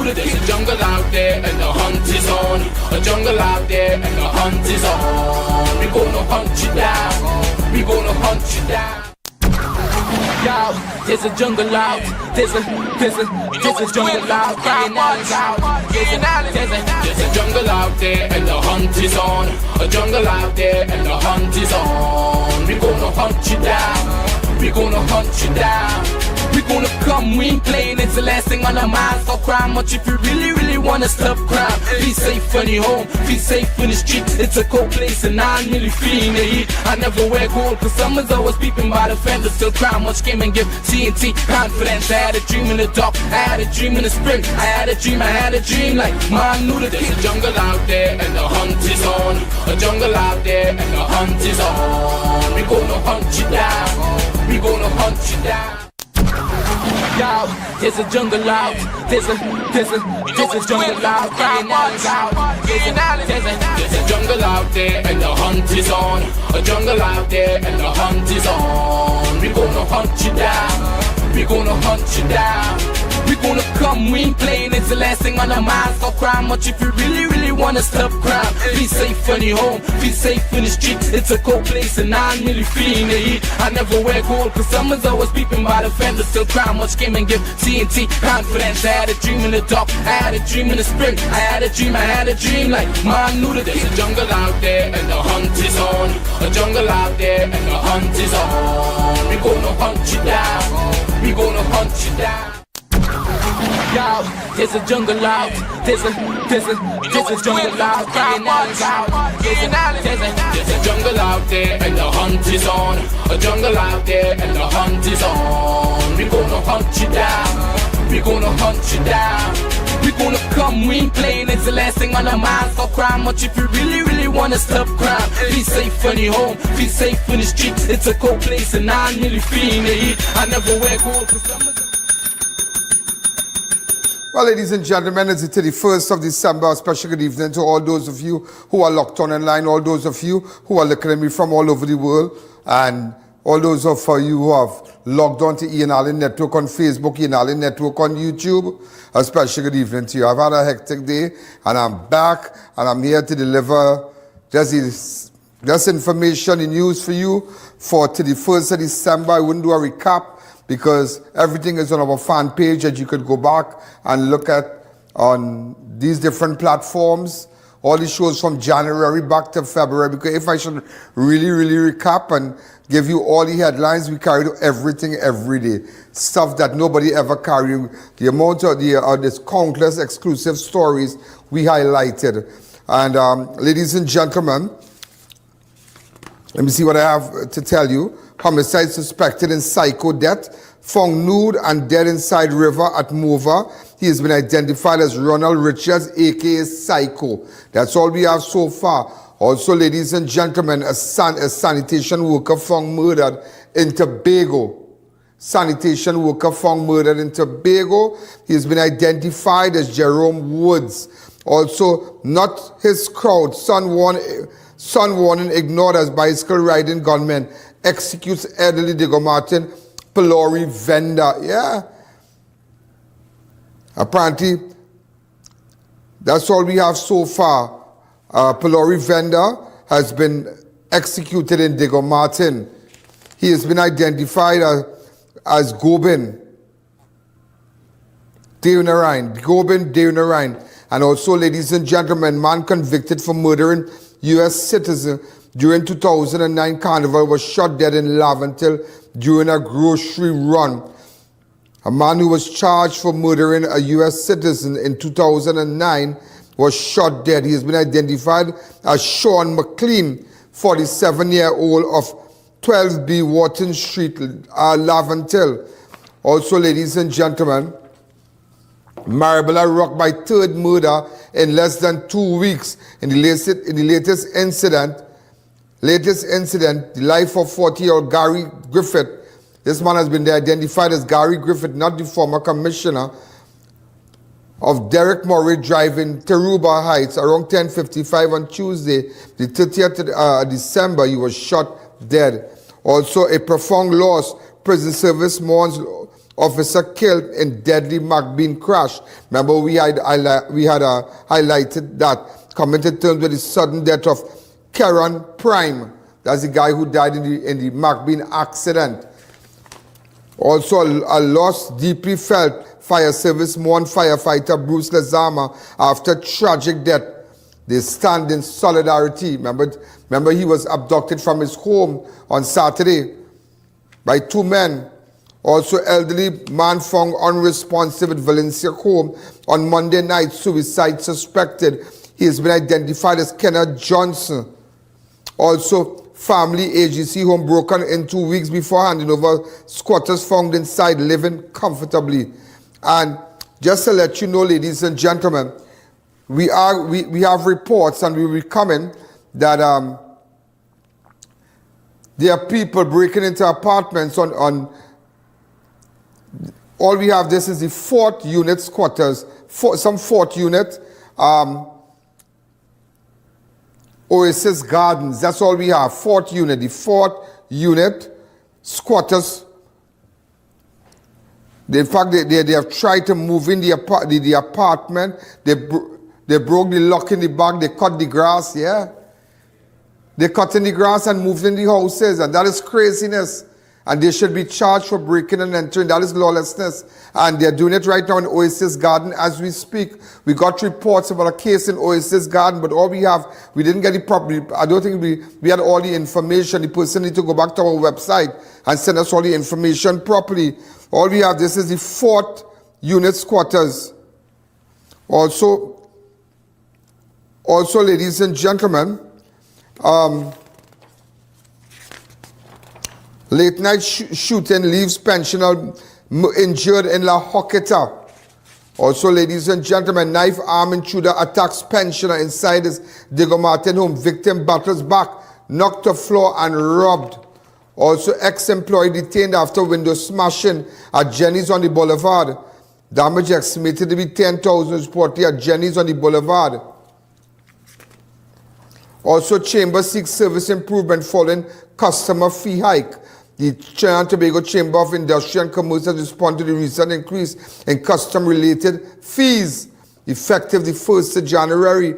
nude. There's a jungle out there and the hunt is on. A jungle out there and the hunt is on. We gonna hunt you down. We gonna hunt you down. Yo, there's a jungle out. There's a jungle out. There's a jungle out there and the hunt is on. A jungle out there and the hunt is on. We gonna hunt you down. We gonna hunt you down. We gonna come, we ain't playing, it's the last thing on our minds. Stop crime much if you really wanna stop crime. Be safe in your home, be safe in the street. It's a cold place and I'm really feeling the heat. I never wear gold cause someone's always peeping by the fender. Still crime much came and give T&T confidence. I had a dream in the dark, I had a dream in the spring. I had a dream like man knew that there's a jungle out there and the hunt is on. A jungle out there and the hunt is on. We gonna hunt you down. We gonna hunt you down. Yo, there's a jungle out. There's a jungle out. There's a jungle out there and the hunt is on. A jungle out there and the hunt is on. We gonna hunt you down. We gonna hunt you down. We gonna come, we ain't playing, it's the last thing on our minds. Stop crime much if you really wanna stop crime. Be safe in your home, be safe in the street. It's a cold place and I'm really feeling the heat. I never wear gold cause someone's always peeping by the fender. Still crime much came and give T&T confidence. I had a dream in the dark, I had a dream in the spring. I had a dream like man knew that there's a jungle out there and the hunt is on. A jungle out there and the hunt is on. We gonna hunt you down. We gonna hunt you down. Yo, there's a jungle out. There's a jungle out. There's a jungle out there and the hunt is on. A jungle out there and the hunt is on. We gonna hunt you down. We gonna hunt you down. We gonna come, we ain't playing, it's the last thing on our minds. Stop crime much if you really wanna stop crime. Be safe in your home, be safe in the street. It's a cold place and I'm really feeling the heat. I never wear gold cause someone's... Well, ladies and gentlemen, it's the 31st of December. A special good evening to all those of you who are locked on online, all those of you who are looking at me from all over the world, and all those of you who have logged on to I.A.N Network on Facebook, I.A.N Network on YouTube. A special good evening to you. I've had a hectic day, and I'm back, and I'm here to deliver just information and news for you for 31st of December. I wouldn't do a recap, because everything is on our fan page that you could go back and look at on these different platforms. All the shows from January back to February, because if I should really recap and give you all the headlines, we carry everything every day. Stuff that nobody ever carried. The amount of this countless exclusive stories we highlighted. And ladies and gentlemen, let me see what I have to tell you. Homicide suspected in psycho death, found nude and dead inside river at Mova. He has been identified as Ronald Richards, aka Psycho. That's all we have so far. Also, ladies and gentlemen, a sanitation worker found murdered in Tobago. Sanitation worker found murdered in Tobago. He has been identified as Jerome Woods. Also, not his crowd. Sun warning ignored as bicycle riding gunmen executes elderly Diego Martin Pilori vendor. Yeah. Apparently, that's all we have so far. Pilori vendor has been executed in Diego Martin. He has been identified as Gobin Deunarine. And also, ladies and gentlemen, man convicted for murdering U.S. citizen during 2009 carnival was shot dead in Laventille during a grocery run. A man who was charged for murdering a U.S. citizen in 2009 was shot dead. He has been identified as Sean McLean, 47-year-old of 12B Wharton Street, Laventille. Also, ladies and gentlemen, Marabella rocked by third murder in less than 2 weeks. In the latest incident, the life of 40-year-old Gary Griffith. This man has been identified as Gary Griffith, not the former commissioner, of Derek Murray Drive in Teruba Heights around 10:55 on Tuesday, the 30th December. He was shot dead. Also, a profound loss. Prison service mourns officer killed in deadly McBean crash. Remember, we had highlighted that, coming to terms with the sudden death of Karen Prime. That's the guy who died in the McBean accident. Also, a loss deeply felt. Fire service mourned firefighter Bruce Lazama after tragic death. They stand in solidarity. Remember, he was abducted from his home on Saturday by two men. Also, elderly man found unresponsive at Valencia home on Monday night. Suicide suspected. He has been identified as Kenneth Johnson. Also, family agency home broken in 2 weeks before handing over. Squatters found inside living comfortably. And just to let you know, ladies and gentlemen, we have reports, and we will be coming, that there are people breaking into apartments on all we have. This is the 4th unit squatters, some 4th unit, Oasis Gardens. That's all we have. 4th unit, the 4th unit squatters. In fact, they have tried to move in the apartment. They broke the lock in the back. They cut the grass. Yeah, they cut in the grass and moved in the houses, and that is craziness. And they should be charged for breaking and entering. That is lawlessness. And they're doing it right now in Oasis Garden as we speak. We got reports about a case in Oasis Garden, but all we have, we didn't get it properly. I don't think we had all the information. The person needs to go back to our website and send us all the information properly. All we have, this is the 4th unit squatters. Also, ladies and gentlemen, late night shooting leaves pensioner injured in La Hoqueta. Also, ladies and gentlemen, knife arm intruder attacks pensioner inside his Diego Martin home. Victim battles back, knocked to floor and robbed. Also, ex-employee detained after window smashing at Jenny's on the Boulevard. Damage estimated to be 10,000 reportedly at Jenny's on the Boulevard. Also, Chamber seeks service improvement following customer fee hike. The Trinidad and Tobago Chamber of Industry and Commerce has responded to the recent increase in custom-related fees, effective the 1st of January.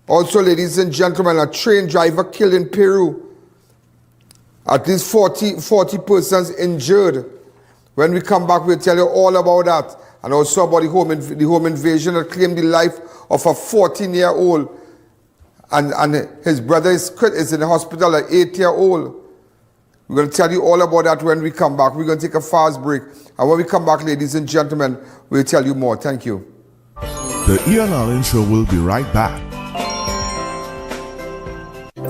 Also, ladies and gentlemen, a train driver killed in Peru. At least 40 persons injured. When we come back, we'll tell you all about that. And also about the home invasion that claimed the life of a 14-year-old. And his brother is in the hospital, an 8-year-old. We're going to tell you all about that when we come back. We're going to take a fast break. And when we come back, ladies and gentlemen, we'll tell you more. Thank you. The I.A.N show will be right back.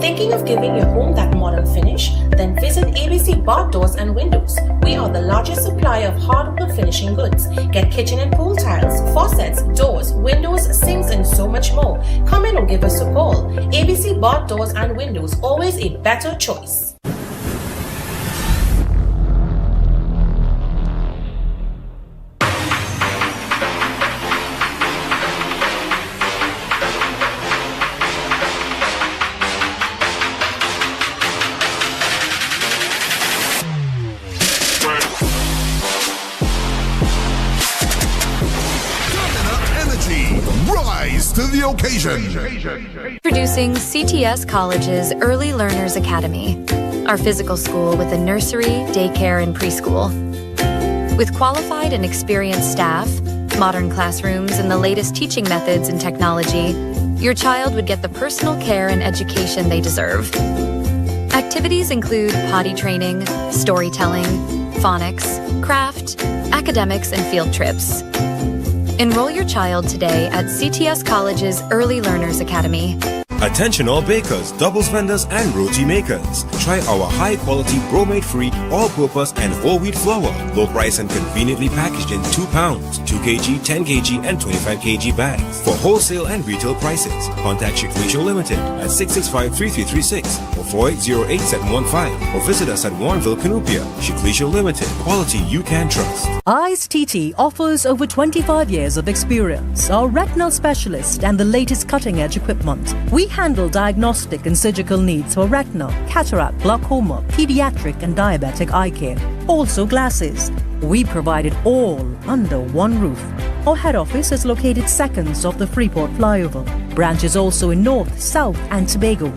Thinking of giving your home that modern finish? Then visit ABC Bar Doors and Windows. We are the largest supplier of hardwood finishing goods. Get kitchen and pool tiles, faucets, doors, windows, sinks, and so much more. Come in or give us a call. ABC Bar Doors and Windows, always a better choice. To the occasion. Introducing CTS College's Early Learners Academy, our physical school with a nursery, daycare, and preschool. With qualified and experienced staff, modern classrooms, and the latest teaching methods and technology, your child would get the personal care and education they deserve. Activities include potty training, storytelling, phonics, craft, academics, and field trips. Enroll your child today at CTS College's Early Learners Academy. Attention all bakers, doubles vendors, and roti makers. Try our high-quality, bromate-free, all-purpose, and whole wheat flour. Low price and conveniently packaged in 2 pounds, 2 kg, 10 kg, and 25 kg bags. For wholesale and retail prices, contact Shiklisho Limited at 665-3336 or 4808-715 or visit us at Warrenville, Canupia. Shiklisho Limited, quality you can trust. I.A.N offers over 25 years of experience, are retinal specialist and the latest cutting-edge equipment. We handle diagnostic and surgical needs for retina, cataract, glaucoma, pediatric and diabetic eye care. Also glasses. We provide it all under one roof. Our head office is located seconds off the Freeport flyover. Branches also in North, South and Tobago.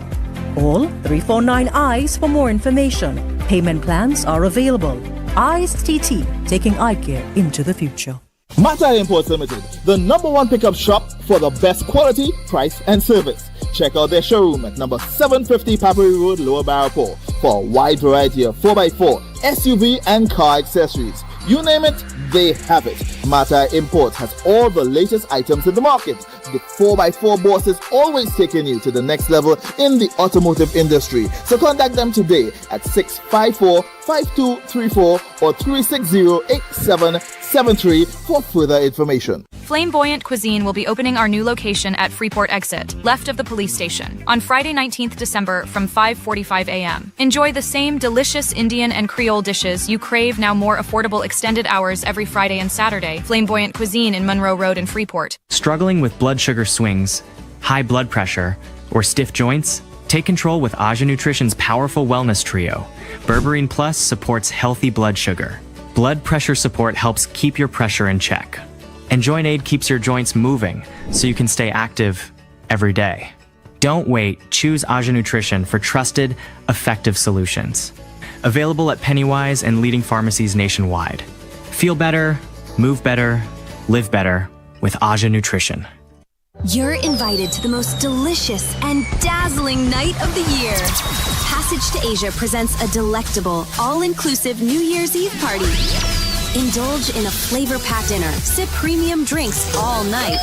Call 349 EYES for more information. Payment plans are available. EYES TT, taking eye care into the future. Mata Imports Limited, the #1 pickup shop for the best quality, price and service. Check out their showroom at number 750 Papuri Road, Lower Barapore for a wide variety of 4x4, SUV and car accessories. You name it, they have it. Mata Imports has all the latest items in the market. The 4x4 boss is always taking you to the next level in the automotive industry. So contact them today at 654-5234 or 360-8773 for further information. Flamboyant Cuisine will be opening our new location at Freeport Exit, left of the police station, on Friday 19th December from 5:45 a.m. Enjoy the same delicious Indian and Creole dishes you crave, now more affordable extended hours every Friday and Saturday. Flamboyant Cuisine in Monroe Road in Freeport. Struggling with blood sugar swings, high blood pressure, or stiff joints? Take control with Aja Nutrition's powerful wellness trio. Berberine Plus supports healthy blood sugar. Blood pressure support helps keep your pressure in check. And Joint Aid keeps your joints moving so you can stay active every day. Don't wait. Choose Aja Nutrition for trusted, effective solutions. Available at Pennywise and leading pharmacies nationwide. Feel better, move better, live better with Aja Nutrition. You're invited to the most delicious and dazzling night of the year. Passage to Asia presents a delectable, all-inclusive New Year's Eve party. Indulge in a flavor-packed dinner, sip premium drinks all night,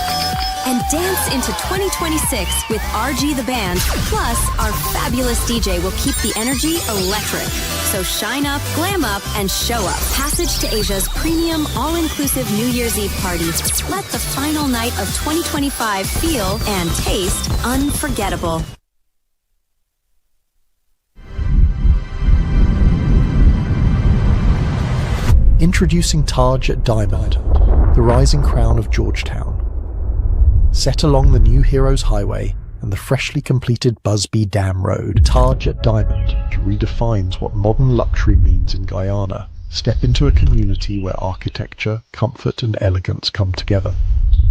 and dance into 2026 with RG the Band. Plus, our fabulous DJ will keep the energy electric. So shine up, glam up, and show up. Passage to Asia's premium, all-inclusive New Year's Eve party. Let the final night of 2025 feel and taste unforgettable. Introducing Taj Diamond, the rising crown of Georgetown. Set along the New Heroes Highway and the freshly completed Busby Dam Road, Taj Diamond redefines what modern luxury means in Guyana. Step into a community where architecture, comfort and elegance come together.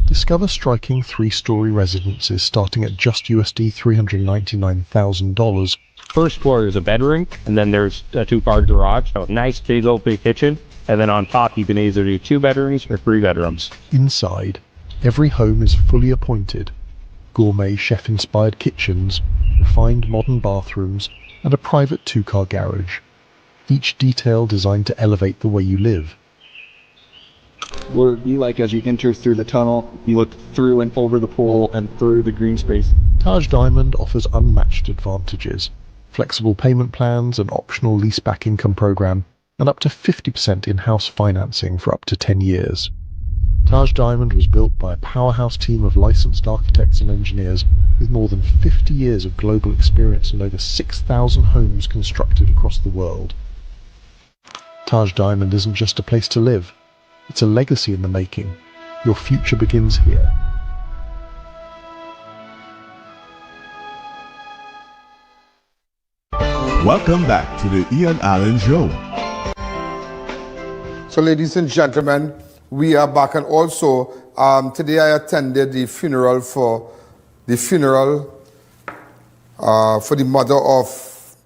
Discover striking 3-story residences starting at just USD $399,000. First floor is a bedroom, and then there's a 2-car garage, so a nice big open kitchen. And then on top, you can either do 2 bedrooms or 3 bedrooms. Inside, every home is fully appointed. Gourmet chef-inspired kitchens, refined modern bathrooms, and a private 2-car garage. Each detail designed to elevate the way you live. What it would be like as you enter through the tunnel, you look through and over the pool and through the green space. Taj Diamond offers unmatched advantages. Flexible payment plans, an optional leaseback income program, and up to 50% in-house financing for up to 10 years. Taj Diamond was built by a powerhouse team of licensed architects and engineers with more than 50 years of global experience and over 6,000 homes constructed across the world. Taj Diamond isn't just a place to live, it's a legacy in the making. Your future begins here. Welcome back to the I.A.N Show. So ladies and gentlemen, we are back, and also today I attended the funeral for the mother of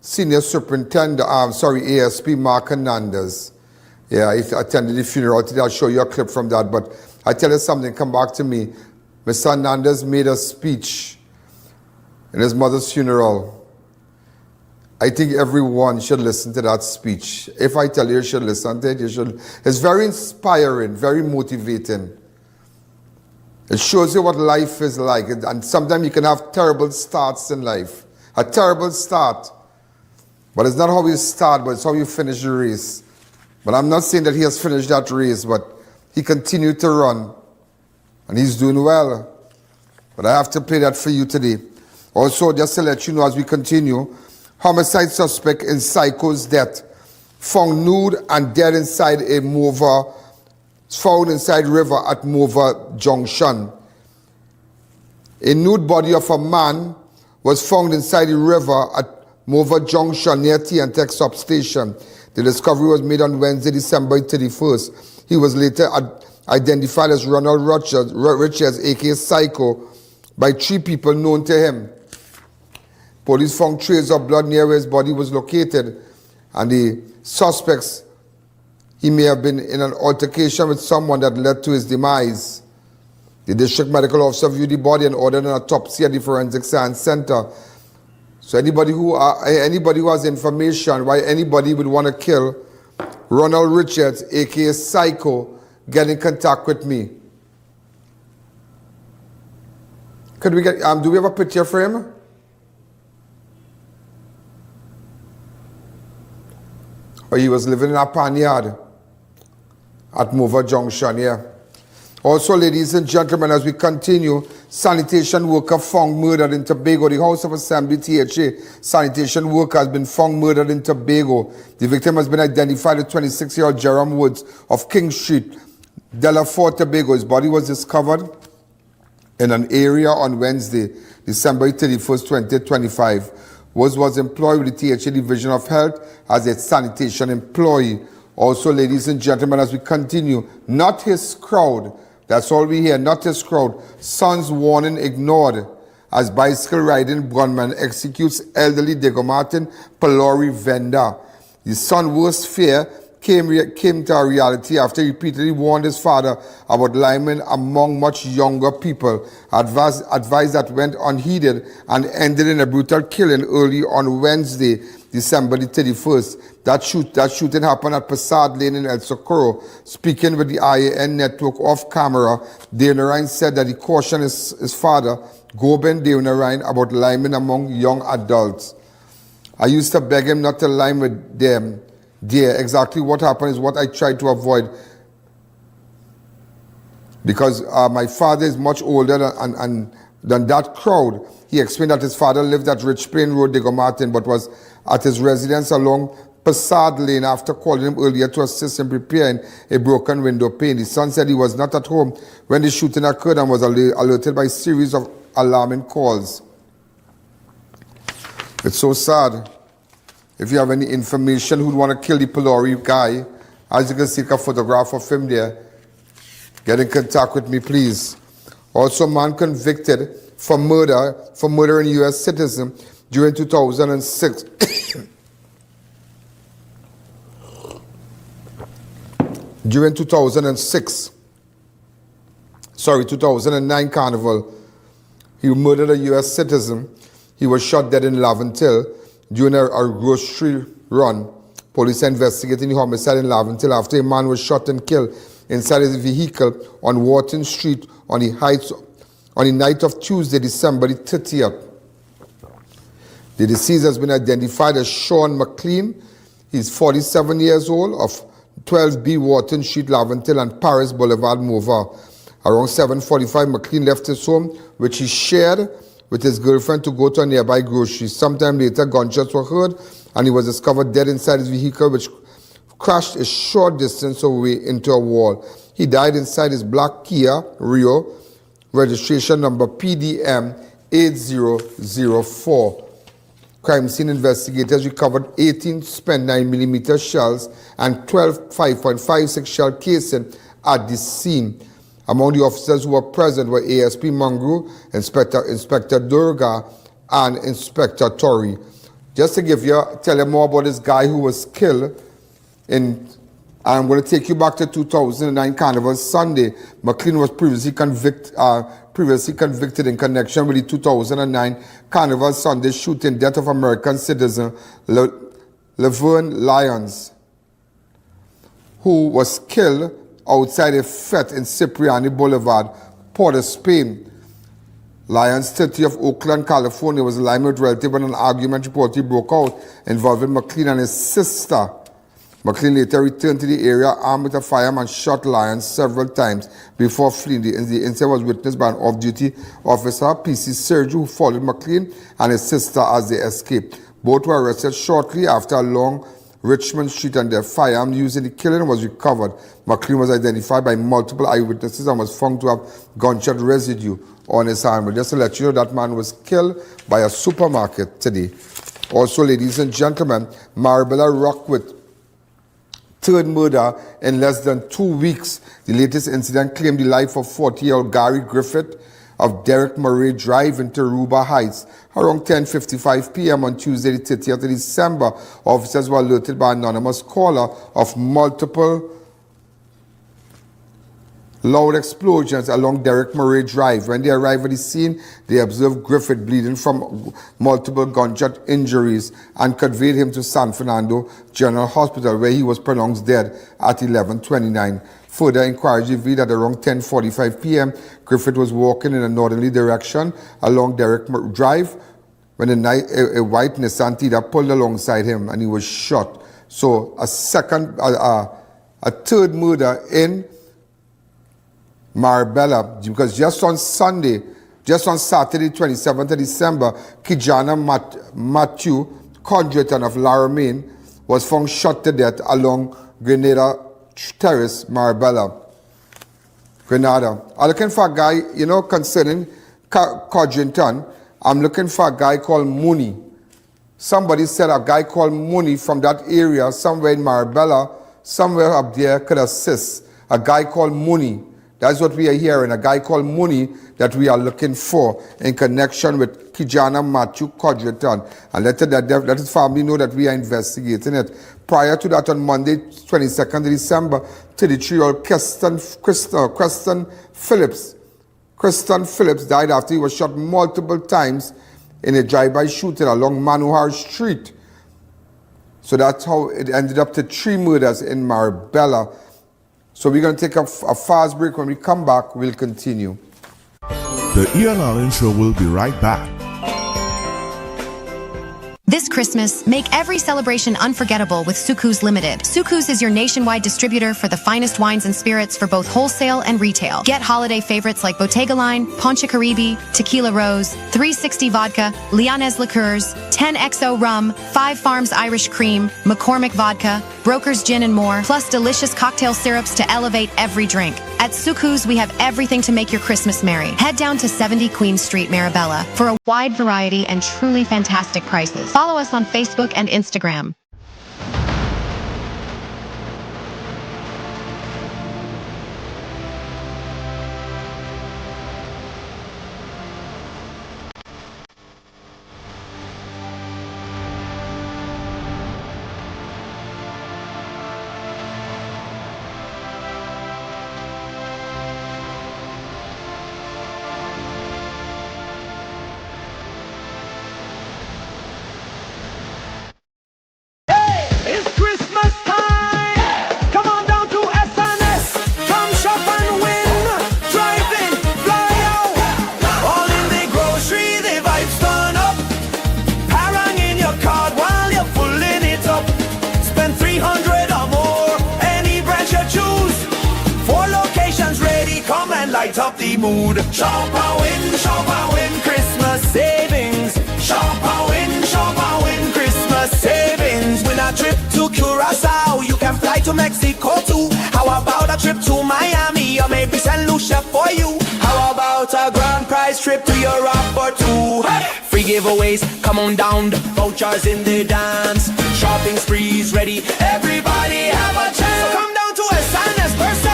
Senior Superintendent, ASP Mark Hernandez. Yeah, I attended the funeral today. I'll show you a clip from that, but I tell you something, come back to me. Mr. Hernandez made a speech in his mother's funeral. I think everyone should listen to that speech. If I tell you should listen to it, you should. It's very inspiring, very motivating. It shows you what life is like. And sometimes you can have terrible starts in life. A terrible start. But it's not how you start, but it's how you finish the race. But I'm not saying that he has finished that race, but he continued to run. And he's doing well. But I have to play that for you today. Also, just to let you know as we continue, homicide suspect in Psycho's death, found nude and dead inside a river at Morvant Junction. A nude body of a man was found inside the river at Morvant Junction near T&TEC substation. The discovery was made on Wednesday, December 31st. He was later identified as Ronald Richards, aka Psycho, by 3 people known to him. Police found traces of blood near where his body was located, and the suspects, he may have been in an altercation with someone that led to his demise. The district medical officer viewed the body and ordered an autopsy at the Forensic Science Center. So anybody who has information why anybody would want to kill Ronald Richards, aka Psycho, get in contact with me. Could we get? Do we have a picture for him? Or he was living in a panyard at Morvant Junction, yeah. Also, ladies and gentlemen, as we continue, sanitation worker found murdered in Tobago. The House of Assembly, THA, sanitation worker has been found murdered in Tobago. The victim has been identified as 26-year-old Jerome Woods of King Street, Delafort, Tobago. His body was discovered in an area on Wednesday, December 31st, 2025. Woods was employed with the THA Division of Health as a sanitation employee. Also, ladies and gentlemen, as we continue, not his crowd. That's all we hear, not his crowd. Son's warning ignored as bicycle riding gunman executes elderly Degomartin Pelori vendor. The son's worst fear came to a reality after he repeatedly warned his father about linemen among much younger people. Advice that went unheeded and ended in a brutal killing early on Wednesday, December the 31st. That shooting happened at Passad Lane in El Socorro. Speaking with the I.A.N. network off camera, Deonarine said that he cautioned his father, Goben Deonarine, about linemen among young adults. I used to beg him not to line with them. Dear, exactly what happened is what I tried to avoid, because my father is much older than that crowd. He explained that his father lived at Rich Plain Road, Degomartin, but was at his residence along Passad Lane after calling him earlier to assist in preparing a broken window pane. The son said he was not at home when the shooting occurred and was alerted by a series of alarming calls. It's so sad. If you have any information who'd want to kill the Pelori guy, as you can see, a photograph of him there, get in contact with me, please. Also, man convicted for murdering U.S. citizen during 2006. During 2009 carnival, he murdered a U.S. citizen. He was shot dead in Laventille during a grocery run. Police are investigating the homicide in Laventille after a man was shot and killed inside his vehicle on Wharton Street on the night of Tuesday, December the 30th. The deceased has been identified as Sean McLean. He's 47 years old, of 12B Wharton Street, Laventille and Paris Boulevard, Morvant. Around 7:45, McLean left his home, which he shared with his girlfriend, to go to a nearby grocery. Sometime later, gunshots were heard and he was discovered dead inside his vehicle, which crashed a short distance away into a wall. He died inside his black Kia Rio, registration number PDM 8004. Crime scene investigators recovered 18 spent 9mm shells and 12 5.56 shell casing at the scene. Among the officers who were present were ASP Mangru, Inspector Durga, and Inspector Tori. Just to tell you more about this guy who was killed I'm going to take you back to 2009 Carnival Sunday. McLean was previously convicted in connection with the 2009 Carnival Sunday shooting death of American citizen Laverne Lyons, who was killed outside a fete in Cipriani Boulevard, Port of Spain. Lyons, 30 of Oakland, California, was aligned with relative when an argument reportedly broke out involving McLean and his sister. McLean later returned to the area armed with a firearm and shot Lyons several times before fleeing. The incident was witnessed by an off-duty officer, PC Sergio, who followed McLean and his sister as they escaped. Both were arrested shortly after along Richmond Street, and their firearm used in the killing was recovered. McLean was identified by multiple eyewitnesses and was found to have gunshot residue on his arm. But just to let you know, that man was killed by a supermarket today. Also, ladies and gentlemen, Marabella Rockwith third murder in less than 2 weeks. The latest incident claimed the life of 40-year-old Gary Griffith of Derek Murray Drive in Taruba Heights. Around 10:55 p.m. on Tuesday, the 30th of December, officers were alerted by an anonymous caller of multiple loud explosions along Derek Murray Drive. When they arrived at the scene, they observed Griffith bleeding from multiple gunshot injuries and conveyed him to San Fernando General Hospital, where he was pronounced dead at 11:29. Further inquiries revealed that around 10:45 p.m., Griffith was walking in a northerly direction along Derek Drive when a white Nissan Tiida pulled alongside him and he was shot. So a third murder in Marbella, because just on Saturday, 27th of December, Kijana Matthew Condriton of Laramine was found shot to death along Grenada Terrace, Marbella, Grenada. I'm looking for a guy, concerning Condriton. I'm looking for a guy called Mooney. Somebody said a guy called Mooney from that area, somewhere in Marbella, somewhere up there, could assist. A guy called Mooney. That's what we are hearing, a guy called Mooney that we are looking for in connection with Kijana Matthew Condriton. And let his family know that we are investigating it. Prior to that, on Monday, 22nd of December, 33-year-old Kristen Phillips died after he was shot multiple times in a drive-by shooting along Manohar Street. So that's how it ended up to 3 murders in Marbella. So we're going to take a fast break. When we come back, we'll continue. The I.A.N Show will be right back. This Christmas, make every celebration unforgettable with Suku's Limited. Suku's is your nationwide distributor for the finest wines and spirits for both wholesale and retail. Get holiday favorites like Bottega Line, Poncha Caribe, Tequila Rose, 360 Vodka, Lianes Liqueurs, 10XO Rum, 5 Farms Irish Cream, McCormick Vodka, Broker's Gin and more, plus delicious cocktail syrups to elevate every drink. At Suku's, we have everything to make your Christmas merry. Head down to 70 Queen Street, Marabella, for a wide variety and truly fantastic prices. Follow us on Facebook and Instagram. Up the mood. Shop and win Christmas savings. Shop and win Christmas savings. Win a trip to Curacao, you can fly to Mexico too. How about a trip to Miami or maybe St. Lucia for you? How about a grand prize trip to Europe or two? Free giveaways, come on down, the vouchers in the dance. Shopping sprees ready, everybody have a chance. So come down to S&S Person.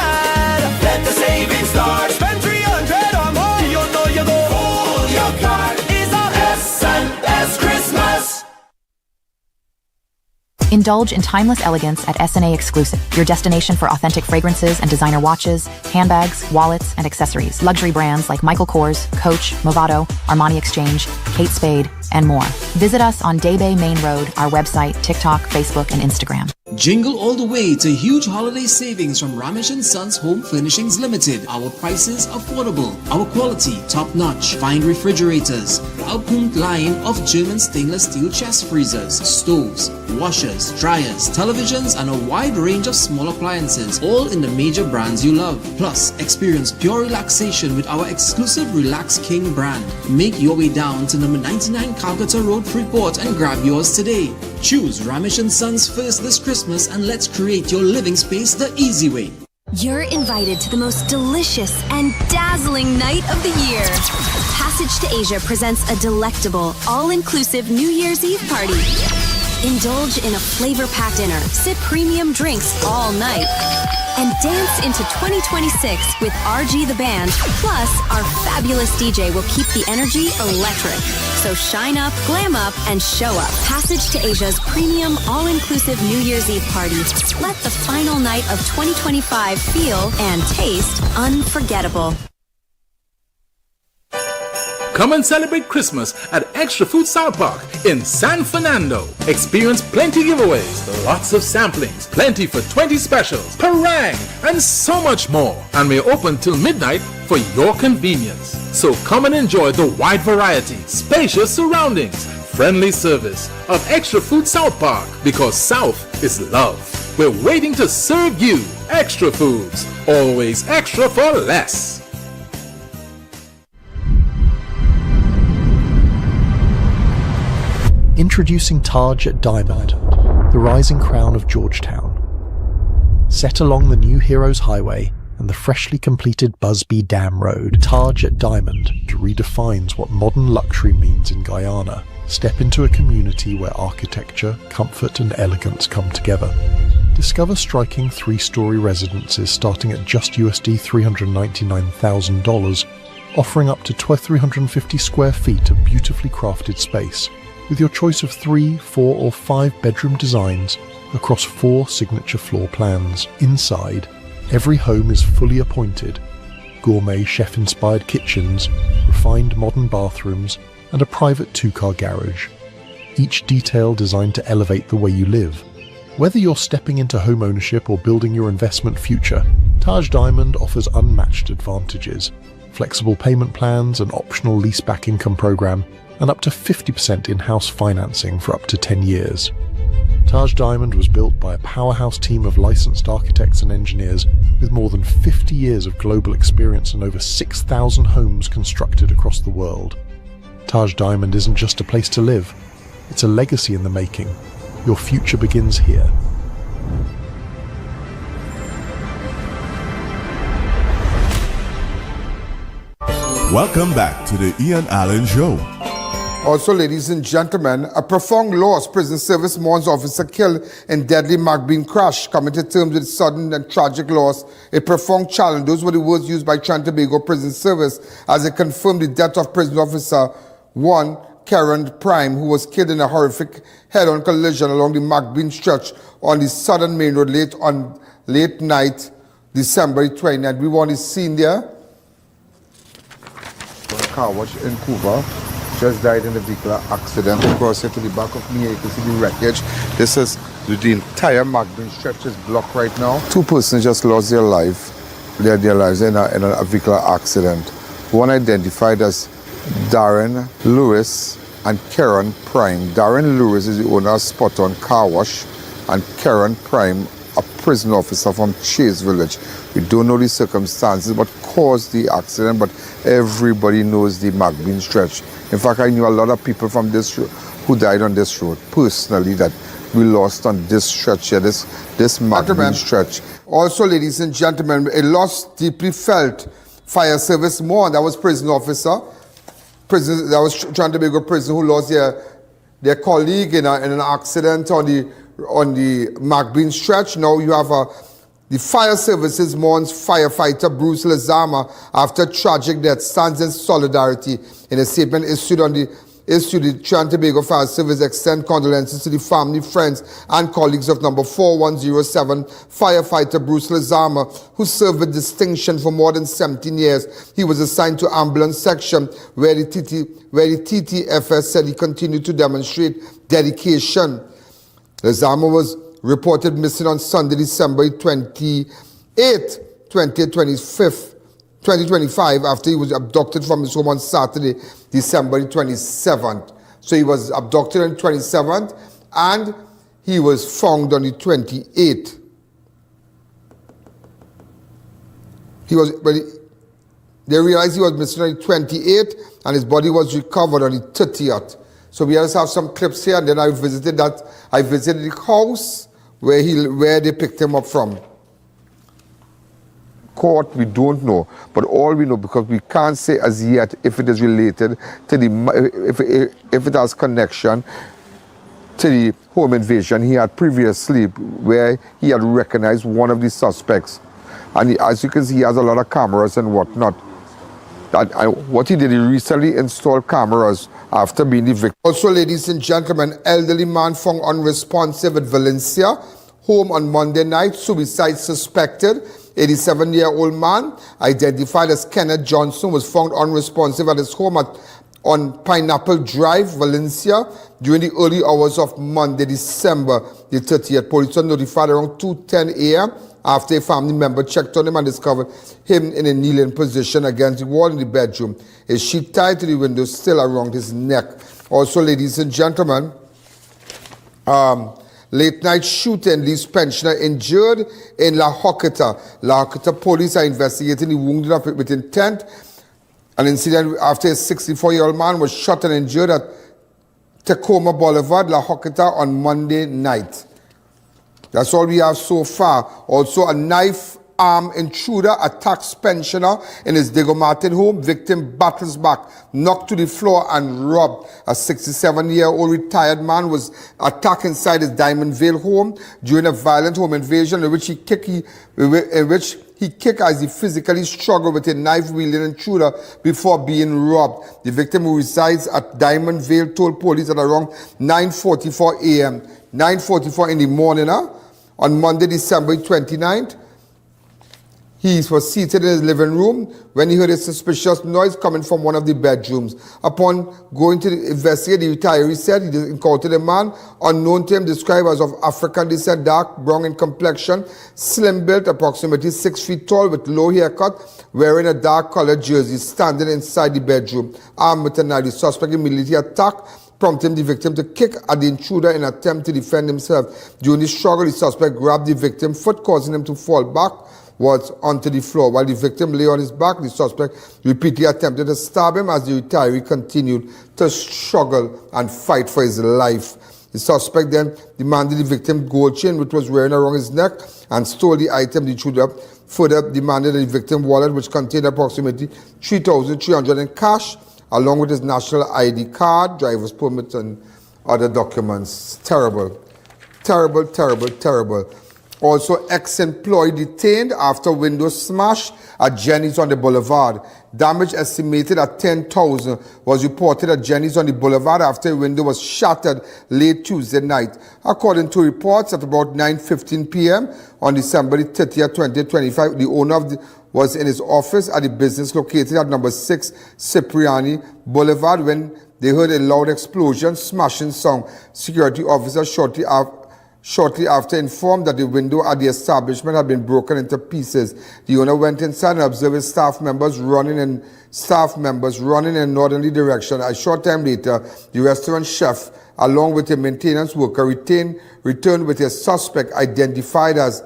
Let the savings start. Spend 300 or more. You know you go. Pull your card. It's a S&S Christmas. Indulge in timeless elegance at S&A Exclusive, your destination for authentic fragrances and designer watches, handbags, wallets, and accessories. Luxury brands like Michael Kors, Coach, Movado, Armani Exchange, Kate Spade, and more. Visit us on Daybay Main Road, our website, TikTok, Facebook, and Instagram. Jingle all the way to huge holiday savings from Ramesh & Sons Home Furnishings Limited. Our prices affordable, our quality top-notch. Fine refrigerators, Alpunt line of German stainless steel chest freezers, stoves, washers, dryers, televisions, and a wide range of small appliances, all in the major brands you love. Plus, experience pure relaxation with our exclusive Relax King brand. Make your way down to number 99 Calcutta Road, Freeport, and grab yours today. Choose Ramesh & Sons first this Christmas, and let's create your living space the easy way. You're invited to the most delicious and dazzling night of the year. Passage to Asia presents a delectable, all-inclusive New Year's Eve party. Indulge in a flavor-packed dinner, sip premium drinks all night, and dance into 2026 with RG the Band. Plus, our fabulous DJ will keep the energy electric. So shine up, glam up, and show up. Passage to Asia's premium, all-inclusive New Year's Eve party. Let the final night of 2025 feel and taste unforgettable. Come and celebrate Christmas at Extra Food South Park in San Fernando. Experience plenty giveaways, lots of samplings, plenty for 20 specials, parang, and so much more. And may open till midnight for your convenience. So come and enjoy the wide variety, spacious surroundings, friendly service of Extra Food South Park, because South is love. We're waiting to serve you extra foods, always extra for less. Introducing Taj at Diamond, the rising crown of Georgetown. Set along the new Heroes Highway and the freshly completed Busby Dam Road, Taj at Diamond redefines what modern luxury means in Guyana. Step into a community where architecture, comfort and elegance come together. Discover striking 3-story residences starting at just USD $399,000, offering up to 350 square feet of beautifully crafted space, with your choice of 3, 4 or 5 bedroom designs across 4 signature floor plans. Inside, every home is fully appointed, gourmet chef-inspired kitchens, refined modern bathrooms and a private 2-car garage, each detail designed to elevate the way you live. Whether you're stepping into home ownership or building your investment future, Taj Diamond offers unmatched advantages, flexible payment plans, an optional leaseback income program, and up to 50% in-house financing for up to 10 years. Taj Diamond was built by a powerhouse team of licensed architects and engineers with more than 50 years of global experience and over 6,000 homes constructed across the world. Taj Diamond isn't just a place to live, it's a legacy in the making. Your future begins here. Welcome back to the I.A.N Show. Also, ladies and gentlemen, a profound loss. Prison service mourns officer killed in deadly Magbean crash. Coming to terms with sudden and tragic loss, a profound challenge. Those were the words used by Trinidad and Tobago Prison Service as it confirmed the death of prison officer 1 Karen Prime, who was killed in a horrific head-on collision along the Magbean stretch on the southern main road late night, December 29th. We want to see there. Car wash in Cuba just died in a vehicular accident. Across here to the back of me, you can see the wreckage. This is the entire Magbean stretch is blocked right now. 2 persons just lost their lives in a vehicular accident. One identified as Darren Lewis and Karen Prime. Darren Lewis is the owner of Spot On Car Wash, and Karen Prime, a prison officer from Chase Village. We don't know the circumstances what caused the accident, but everybody knows the Magbean stretch. In fact, I knew a lot of people from this road who died on this road personally that we lost on this stretch here, this Magbean stretch. Also, ladies and gentlemen, a loss deeply felt. Fire service mourn, that was prison officer. That was Trinidad and Tobago prison who lost their colleague in an accident on the Magbean stretch. Now you have the fire services mourns firefighter Bruce Lazama after tragic death, stands in solidarity. In a statement issued the Trinidad and Tobago Fire Service extend condolences to the family, friends and colleagues of number 4107 firefighter Bruce Lazama, who served with distinction for more than 17 years. He was assigned to ambulance section where the TTFS said he continued to demonstrate dedication. Lazama was reported missing on Sunday, December 28, 2025, after he was abducted from his home on Saturday, December 27th. So he was abducted on the 27th and he was found on the 28th. They realized he was missing on the 28th and his body was recovered on the 30th. So we just have some clips here, and then I visited the house where they picked him up from. Court, we don't know, but all we know, because we can't say as yet if it is related to if it has connection to the home invasion he had previously, where he had recognized one of the suspects. And as you can see, he has a lot of cameras and whatnot. What he did, he recently installed cameras after being the victim. Also, ladies and gentlemen, elderly man found unresponsive at Valencia, home on Monday night, suicide suspected. 87-year-old man, identified as Kenneth Johnson, was found unresponsive at his home on Pineapple Drive, Valencia, during the early hours of Monday, December the 30th. Police were notified around 2:10 a.m. after a family member checked on him and discovered him in a kneeling position against the wall in the bedroom. A sheet tied to the window still around his neck. Also, ladies and gentlemen, late night shooting leaves pensioner injured in La Joquita. La Joquita police are investigating the wounded with intent. An incident after a 64-year-old man was shot and injured at Tacoma Boulevard, La Joquita on Monday night. That's all we have so far. Also, a knife-armed intruder attacks pensioner in his Diego Martin home. Victim battles back, knocked to the floor and robbed. A 67-year-old retired man was attacked inside his Diamond Vale home during a violent home invasion in which he kicked as he physically struggled with a knife-wielding intruder before being robbed. The victim, who resides at Diamond Vale, told police at around 9:44 a.m., 9:44 in the morning, on Monday, December 29th, he was seated in his living room when he heard a suspicious noise coming from one of the bedrooms. Upon going to investigate, the retiree said he encountered a man unknown to him, described as of African descent, dark brown in complexion, slim-built, approximately 6 feet tall, with low haircut, wearing a dark-colored jersey, standing inside the bedroom, armed with a knife. The suspect immediately attacked, prompting the victim to kick at the intruder in an attempt to defend himself. During the struggle, the suspect grabbed the victim's foot, causing him to fall backwards onto the floor. While the victim lay on his back, the suspect repeatedly attempted to stab him as the retiree continued to struggle and fight for his life. The suspect then demanded the victim's gold chain, which was wearing around his neck, and stole the item. The intruder further demanded the victim's wallet, which contained approximately $3,300 in cash, along with his national ID card, driver's permit, and other documents. Terrible. Terrible, terrible, terrible. Also, ex-employee detained after window smash at Jenny's on the Boulevard. Damage estimated at $10,000 was reported at Jenny's on the Boulevard after a window was shattered late Tuesday night. According to reports, at about 9:15 p.m. on December 30th, 2025, the owner was in his office at the business located at number 6 Cipriani Boulevard when they heard a loud explosion, smashing sound. Security officers shortly after informed that the window at the establishment had been broken into pieces. The owner went inside and observed his staff members running in northerly direction. A short time later, the restaurant chef, along with a maintenance worker, returned with a suspect identified as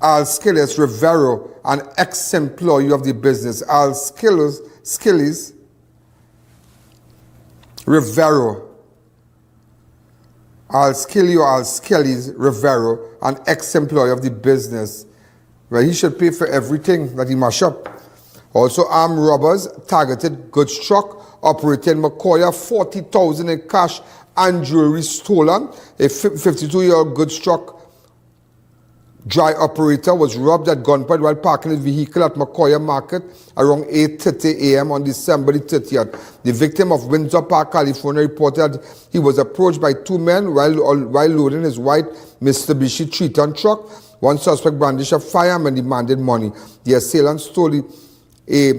Alskilles Rivero, an ex-employee of the business. Alskilles Rivero, an ex-employee of the business. Well, he should pay for everything that he mash up. Also, armed robbers targeted goods truck operating Macoya, $40,000 in cash and jewelry stolen. A 52-year-old goods truck dry operator was robbed at gunpoint while parking his vehicle at Macoya Market around 8:30 a.m. on December 30th. The victim of Windsor Park, California, reported he was approached by two men while loading his white Mitsubishi 3-ton truck. One suspect brandished a firearm and demanded money. The assailant stole a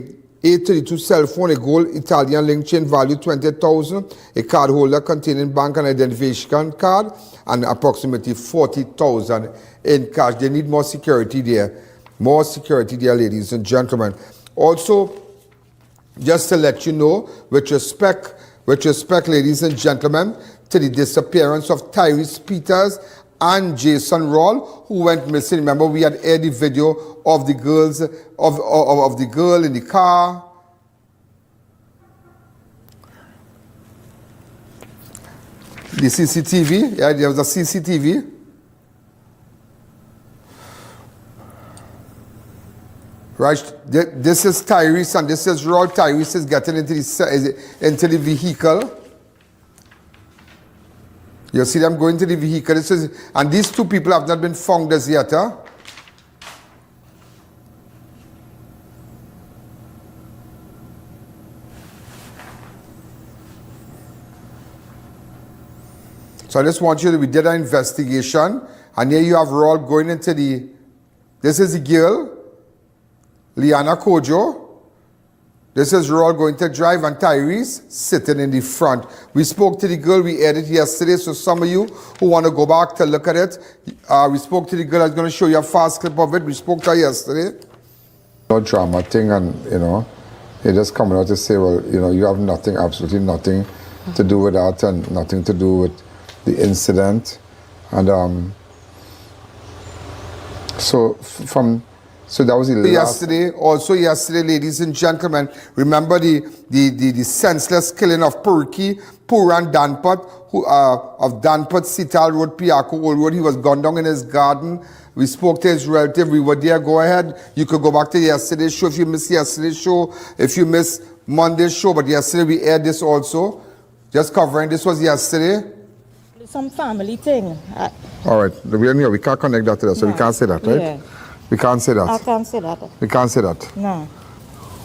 A32 cell phone, a gold Italian link chain valued $20,000, a card holder containing bank and identification card, and approximately $40,000 in cash. They need more security there. More security there, ladies and gentlemen. Also, just to let you know, with respect, ladies and gentlemen, to the disappearance of Tyrese Peters and Jason Rawl, who went missing. Remember, we had aired the video of the girls, of the girl in the car. The CCTV, yeah, there was a CCTV. Right, this is Tyrese and this is Rawl. Tyrese is getting into the vehicle. You see them going to the vehicle. And these two people have not been found as yet, huh? So I just want you to, we did an investigation, and here you have Roll going into this is the girl, Liana Kojo. This is Roll going to drive, and Tyrese sitting in the front. We spoke to the girl, we aired it yesterday, so some of you who want to go back to look at it, we spoke to the girl. I was going to show you a fast clip of it. We spoke to her yesterday. No drama thing, and you're just coming out to say, well, you have nothing, absolutely nothing to do with that, and nothing to do with the incident. And so that was the yesterday. Also yesterday, ladies and gentlemen, remember the senseless killing of Puran Danpat, of Danpat, Sital Road, Piako Old Road. He was gunned down in his garden. We spoke to his relative. We were there. Go ahead. You could go back to yesterday's show if you missed yesterday's show, if you missed Monday's show. But yesterday we aired this also. Just covering. This was yesterday. Some family thing. All right. We can't connect that to that, so we can't say that, right? Yeah. We can't say that. I can't say that. We can't say that. No.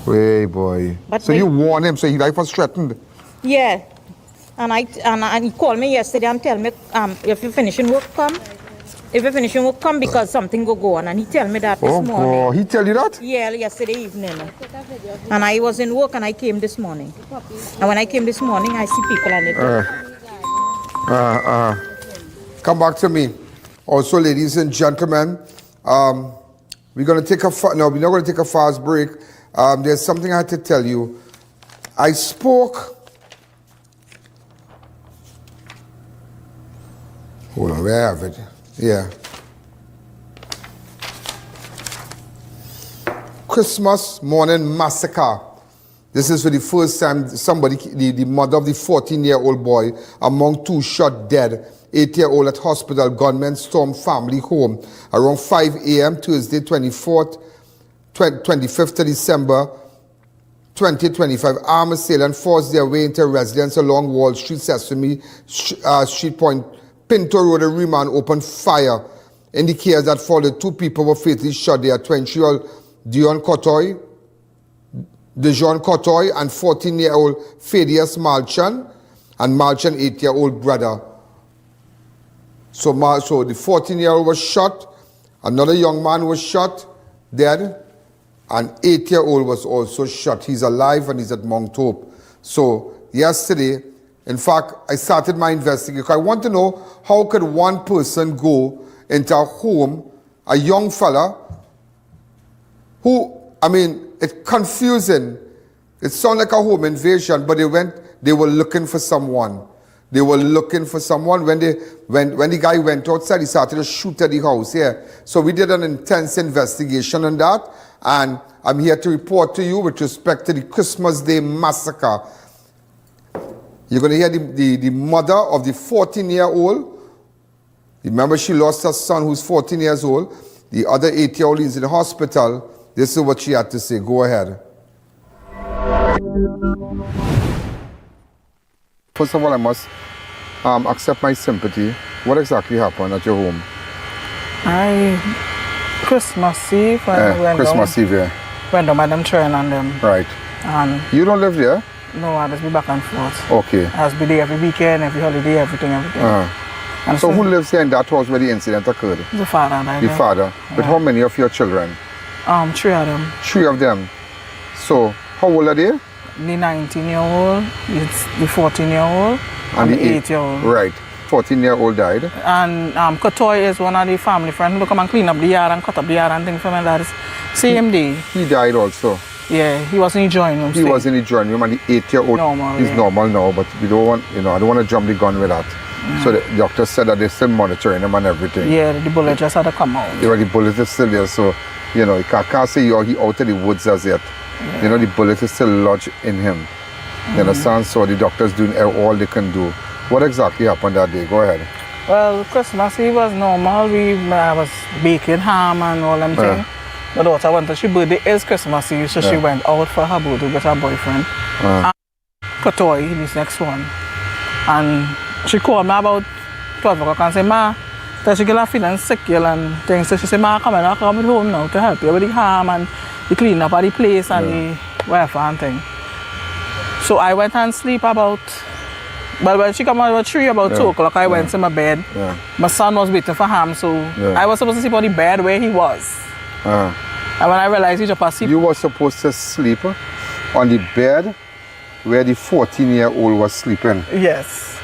Hey, boy. But so you warned him, so his life was threatened? Yeah. And he called me yesterday and tell me, if you're finishing work, come. If you're finishing work, come because something go on. And he tell me that this morning. Oh, he tell you that? Yeah, yesterday evening. And I was in work and I came this morning. And when I came this morning, I see people on it. Come back to me. Also, ladies and gentlemen, we're going to take we're not going to take a fast break. There's something I had to tell you. I spoke. Hold on, where I have it? Yeah. Christmas morning massacre. This is for the first time somebody, the mother of the 14-year-old boy, among two shot dead, 8-year-old at hospital, gunmen stormed family home around 5 a.m. Thursday, 25th December 2025. Armed assailants forced their way into residence along Wall Street, Sesame Street Point, Pinto Road. A remand opened fire. Indicators that followed, 2 people were fatally shot there, 20-year-old Dijon Cottoy and 14-year-old Fadius Malchan, and Malchan 8-year-old brother. So the 14-year-old was shot, another young man was shot, dead, and 8-year-old was also shot. He's alive and he's at Mount Hope. So yesterday, in fact, I started my investigation. I want to know how could one person go into a home, a young fella, who, it's confusing. It sounds like a home invasion, but they were looking for someone. They were looking for someone. When the guy went outside, he started to shoot at the house here. So we did an intense investigation on that, and I'm here to report to you with respect to the Christmas Day massacre. You're going to hear the mother of the 14-year-old. Remember, she lost her son who's 14 years old. The other 8-year-old is in the hospital. This is what she had to say. Go ahead. First of all, I must accept my sympathy. What exactly happened at your home? Christmas Eve. Christmas Eve, yeah. When the madam train on them. Right. And you don't live there? No, I just be back and forth. Okay. I just be there every weekend, every holiday, everything. And so who lives here in that house where the incident occurred? The father. The father. But how many of your children? 3 of them. 3 of them. So, how old are they? The 19-year-old, the 14-year-old, and the 8-year-old. Right. 14-year-old died. And Cottoy is one of the family friends who come and clean up the yard and cut up the yard and things for me. That same day. He died also. Yeah, he was in the drawing room. He was in the drawing room, and the 8-year-old is normal now, but we don't want, I don't want to jump the gun with that. So the doctor said that they're still monitoring him and everything. Yeah, the bullet just had to come out. Yeah, the bullet is still there, so, you can't say he out of the woods as yet. Yeah. The bullet is still lodged in him. You understand? So the doctor's doing all they can do. What exactly happened that day? Go ahead. Well, Christmas Eve was normal. I was baking ham and all them things. My daughter went to her birthday is Christmas Eve, so she went out for her birthday with her boyfriend. And Cottoy, this next one. And she called me about 12 o'clock and say, Ma, that she get feeling sick and things. So she said, Ma, come home now to help you with the harm and the clean up of the place and the welfare and thing. So I went and sleep about, well, when she come out about 3, about 2 o'clock, I went to my bed. My son was waiting for him, so I was supposed to sleep on the bed where he was. And when I realized he just asleep. You were supposed to sleep on the bed where the 14-year-old was sleeping? Yes.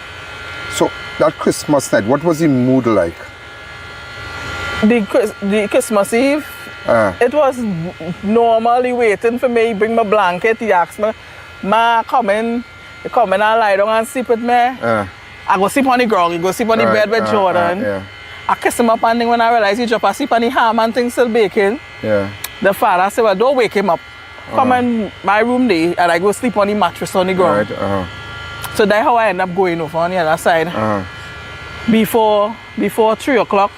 So that Christmas night, what was the mood like? The Christmas Eve, it was normally waiting for me, bring my blanket. He asked me, Ma, come in and lie down and sleep with me. I go sleep on the ground, he go sleep on the bed with Jordan. I kiss him up and then when I realized he just asleep on the ham and things still baking. The father said, well, don't wake him up. Come in my room there and I go sleep on the mattress on the ground. So that's how I end up going over on the other side. Before 3 o'clock,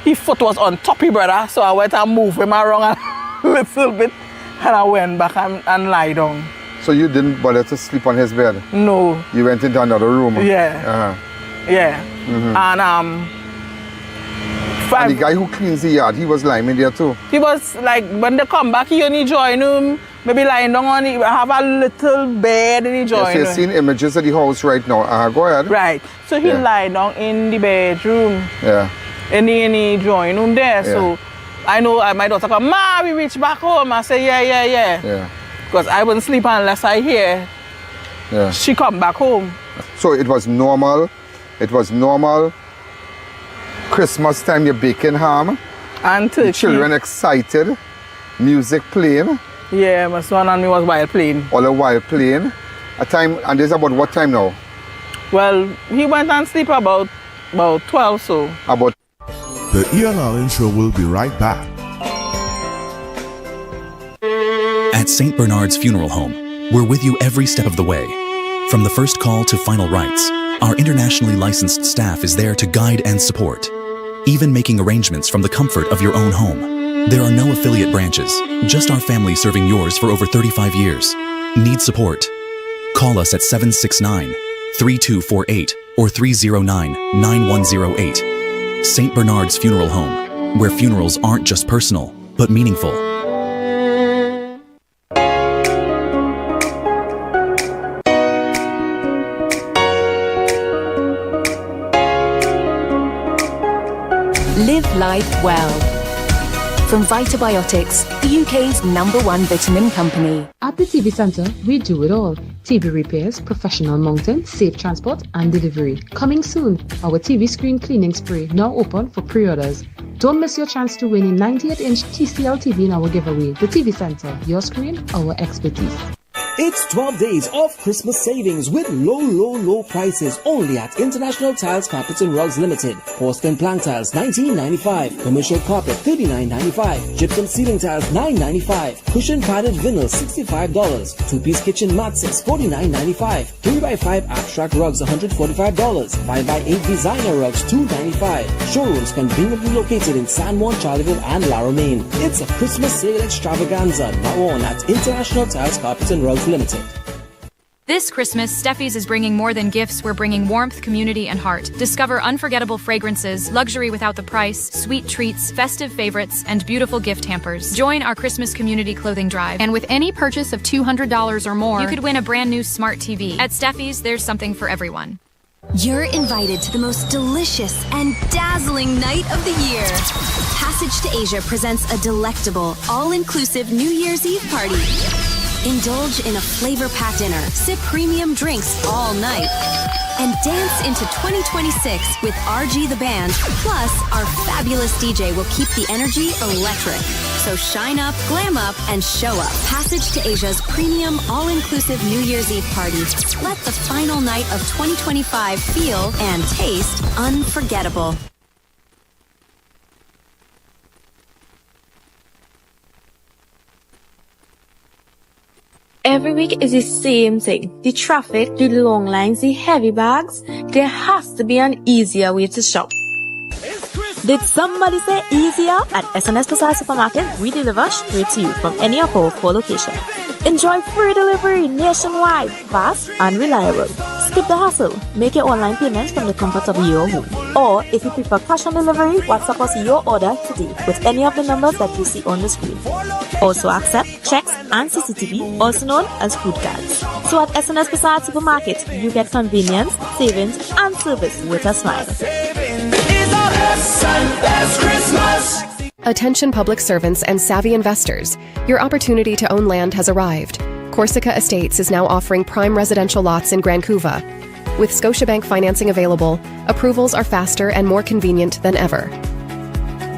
his foot was on top of brother, so I went and moved him around a little bit and I went back and lie down. So you didn't bother to sleep on his bed? No. You went into another room? Yeah. And the guy who cleans the yard, he was lying in there too? He was like, when they come back, he only join him, maybe lying down on it, have a little bed and he join him. Yes, you're seeing images of the house right now. Go ahead. Right. So he lie down in the bedroom. And he join him there. So I know my daughter come, Ma, we reach back home. I say, yeah. Because I wouldn't sleep unless I hear she come back home. So it was normal. Christmas time, you're baking ham. And turkey. The children excited. Music playing. Yeah, my son and me was while playing. All the while playing. And this is about what time now? Well, he went and sleep about 12 so. The I.A.N show will be right back. At St. Bernard's Funeral Home, we're with you every step of the way. From the first call to final rites, our internationally licensed staff is there to guide and support, even making arrangements from the comfort of your own home. There are no affiliate branches, just our family serving yours for over 35 years. Need support? Call us at 769-3248 or 309-9108. St. Bernard's Funeral Home, where funerals aren't just personal, but meaningful. Live life well. From Vitabiotics, the UK's #1 vitamin company. At the TV Centre, we do it all. TV repairs, professional mounting, safe transport and delivery. Coming soon, our TV screen cleaning spray now open for pre-orders. Don't miss your chance to win a 98-inch TCL TV in our giveaway. The TV Centre, your screen, our expertise. It's 12 days of Christmas savings with low prices only at International Tiles, Carpets and Rugs Limited. Porcelain plank tiles $19.95, commercial carpet $39.95, gypsum ceiling tiles $9.95, cushion padded vinyl $65, 2-piece kitchen mat sets $49.95, 3x5 abstract rugs $145, 5x8 designer rugs $2.95. Showrooms conveniently located in San Juan, Charleville and La Romaine. It's a Christmas sale extravaganza now on at International Tiles, Carpets and Rugs Limited. This Christmas, Steffi's is bringing more than gifts. We're bringing warmth, community, and heart. Discover unforgettable fragrances, luxury without the price, sweet treats, festive favorites, and beautiful gift hampers. Join our Christmas community clothing drive. And with any purchase of $200 or more, you could win a brand new smart TV. At Steffi's, there's something for everyone. You're invited to the most delicious and dazzling night of the year. Passage to Asia presents a delectable, all-inclusive New Year's Eve party. Indulge in a flavor-packed dinner, sip premium drinks all night, and dance into 2026 with RG the Band. Plus, our fabulous DJ will keep the energy electric. So shine up, glam up, and show up. Passage to Asia's premium, all-inclusive New Year's Eve party. Let the final night of 2025 feel and taste unforgettable. Every week is the same thing. The traffic, the long lines, the heavy bags. There has to be an easier way to shop. Did somebody say easier? At SNS Pasar Supermarket, we deliver straight to you from any of our 4 locations. Enjoy free delivery nationwide, fast and reliable. Skip the hassle. Make your online payments from the comfort of your home. Or if you prefer cash on delivery, WhatsApp us your order today with any of the numbers that you see on the screen. Also accept checks and CCTV, also known as food cards. So at SNS Bazaar Supermarket, you get convenience, savings, and service with a smile. Attention public servants and savvy investors, your opportunity to own land has arrived. Corsica Estates is now offering prime residential lots in Grand Couva. With Scotiabank financing available, approvals are faster and more convenient than ever.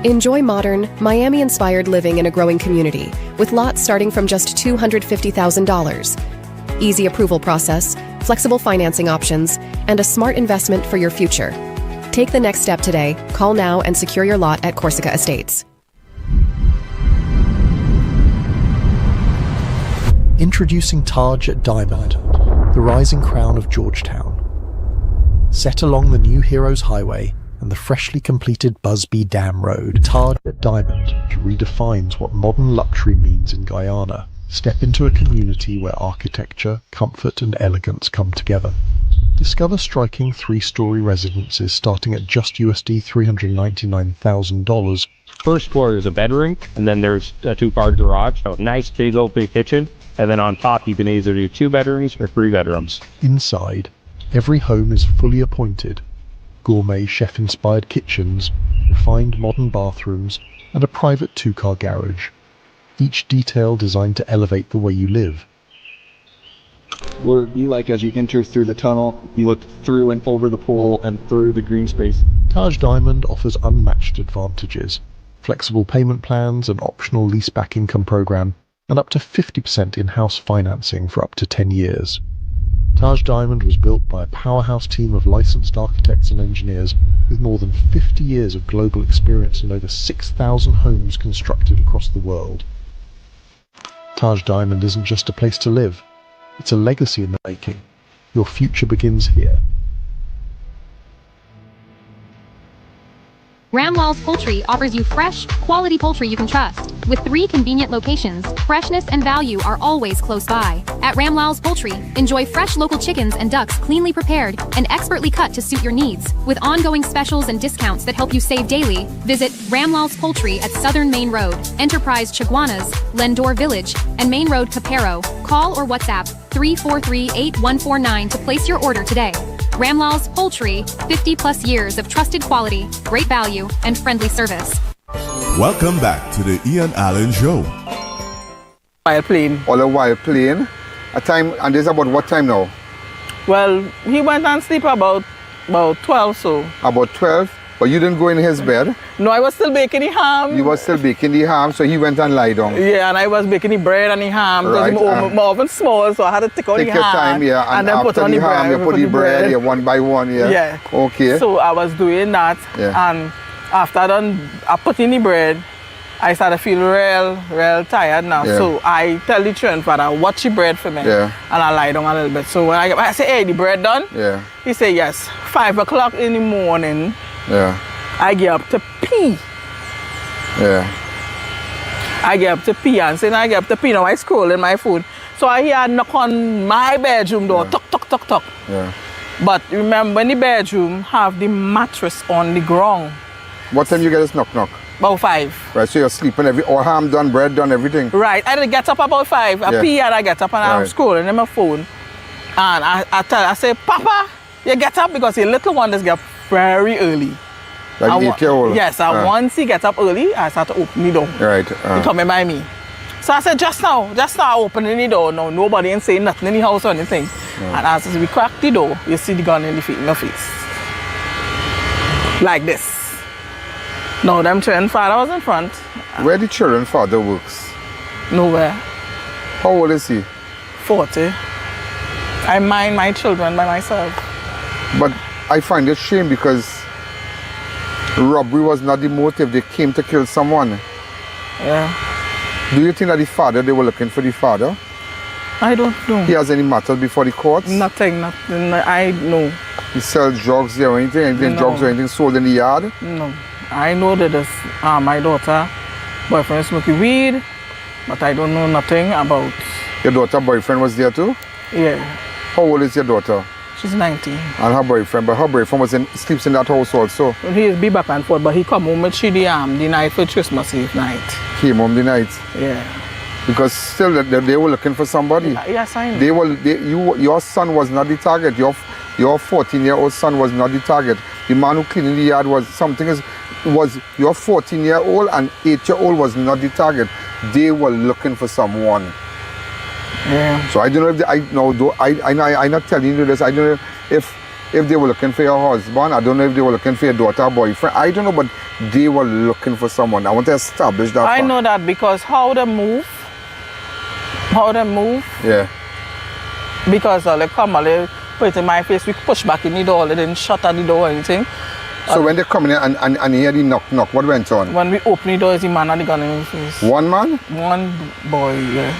Enjoy modern, Miami-inspired living in a growing community, with lots starting from just $250,000. Easy approval process, flexible financing options, and a smart investment for your future. Take the next step today. Call now and secure your lot at Corsica Estates. Introducing Taj Diamond, the rising crown of Georgetown. Set along the new Heroes Highway and the freshly completed Busby Dam Road, Taj Diamond redefines what modern luxury means in Guyana. Step into a community where architecture, comfort and elegance come together. Discover striking 3-story residences starting at just USD $399,000. First floor is a bedroom, and then there's a 2-car garage, so nice big open kitchen, and then on top you can either do 2 bedrooms or 3 bedrooms. Inside, every home is fully appointed. Gourmet chef-inspired kitchens, refined modern bathrooms, and a private 2-car garage. Each detail designed to elevate the way you live. What you like as you enter through the tunnel, you look through and over the pool and through the green space. Taj Diamond offers unmatched advantages, flexible payment plans, an optional leaseback income program, and up to 50% in-house financing for up to 10 years. Taj Diamond was built by a powerhouse team of licensed architects and engineers with more than 50 years of global experience in over 6,000 homes constructed across the world. Taj Diamond isn't just a place to live, it's a legacy in the making. Your future begins here. Ramlal's Poultry offers you fresh, quality poultry you can trust. With 3 convenient locations, freshness and value are always close by. At Ramlal's Poultry, enjoy fresh local chickens and ducks cleanly prepared and expertly cut to suit your needs. With ongoing specials and discounts that help you save daily, visit Ramlal's Poultry at Southern Main Road, Enterprise Chaguanas, Lendor Village, and Main Road Capero. Call or WhatsApp 343-8149 to place your order today. Ramlal's Poultry, 50+ years of trusted quality, great value, and friendly service. Welcome back to the I.A.N Show. While playing. All the while playing. A time, and this about what time now? Well, he went and sleep about 12 so. About 12? But you didn't go in his bed? No, I was still baking the ham. You were still baking the ham, so he went and lie down. Yeah, and I was baking the bread and the ham. Right. Because my oven small, so I had to take out the ham. Take your time, yeah. And then put on the ham, you put the bread, yeah, one by one, yeah. Yeah. Okay. So I was doing that, yeah. And after I put in the bread, I started to feel real tired now. Yeah. So I tell the children, Father, watch the bread for me. Yeah. And I lie down a little bit. So when I say, hey, the bread done? Yeah. He said, yes. 5 o'clock in the morning. Yeah. I get up to pee. Yeah. I get up to pee, and since I get up to pee, now I scrolling my phone. So I hear a knock on my bedroom door, tuck, tuck, tuck, tuck. Yeah. But remember, in the bedroom, have the mattress on the ground. What time you get this knock? About 5. Right, so you're sleeping, all ham done, bread done, everything? Right, I get up about 5. I pee and I get up and I'm scrolling in my phone. And I say, Papa, you get up because your little one does get up very early. Like 8-year-old? Yes, and once he gets up early, I start to open the door. Right. He coming by me. So I said, just now opening the door. No, nobody ain't saying nothing in the house or anything. And as we crack the door, you see the gun in my face. Like this. No, them children father was in front. Where the children father works? Nowhere. How old is he? 40. I mind my children by myself. But I find it shame because robbery was not the motive. They came to kill someone. Yeah. Do you think that they were looking for the father? I don't know. He has any matters before the courts? Nothing. I know. He sells drugs here or anything? Drugs or anything sold in the yard? No. I know that my daughter boyfriend smoking weed, but I don't know nothing about. Your daughter boyfriend was there too? Yeah. How old is your daughter? She's 19. And her boyfriend, but her boyfriend sleeps in that house also. He'll be back and forth, but he come home with she the night for Christmas Eve night. Came home the night? Yeah. Because still they were looking for somebody. Yes, I know. Your son was not the target. Your 14-year-old son was not the target. The man who cleaned the yard was your 14-year-old and 8-year-old was not the target. They were looking for someone. Yeah. So I don't know if I'm not telling you this. I don't know if they were looking for your husband. I don't know if they were looking for your daughter or boyfriend. I don't know, but they were looking for someone. I want to establish that. I know that because how they move. Yeah. Because they come, they put it in my face, we push back in the door, they didn't shut at the door or anything. So when they come in and hear the knock, what went on? When we open the door, is the man had the gun in his face. One man? One boy, yeah.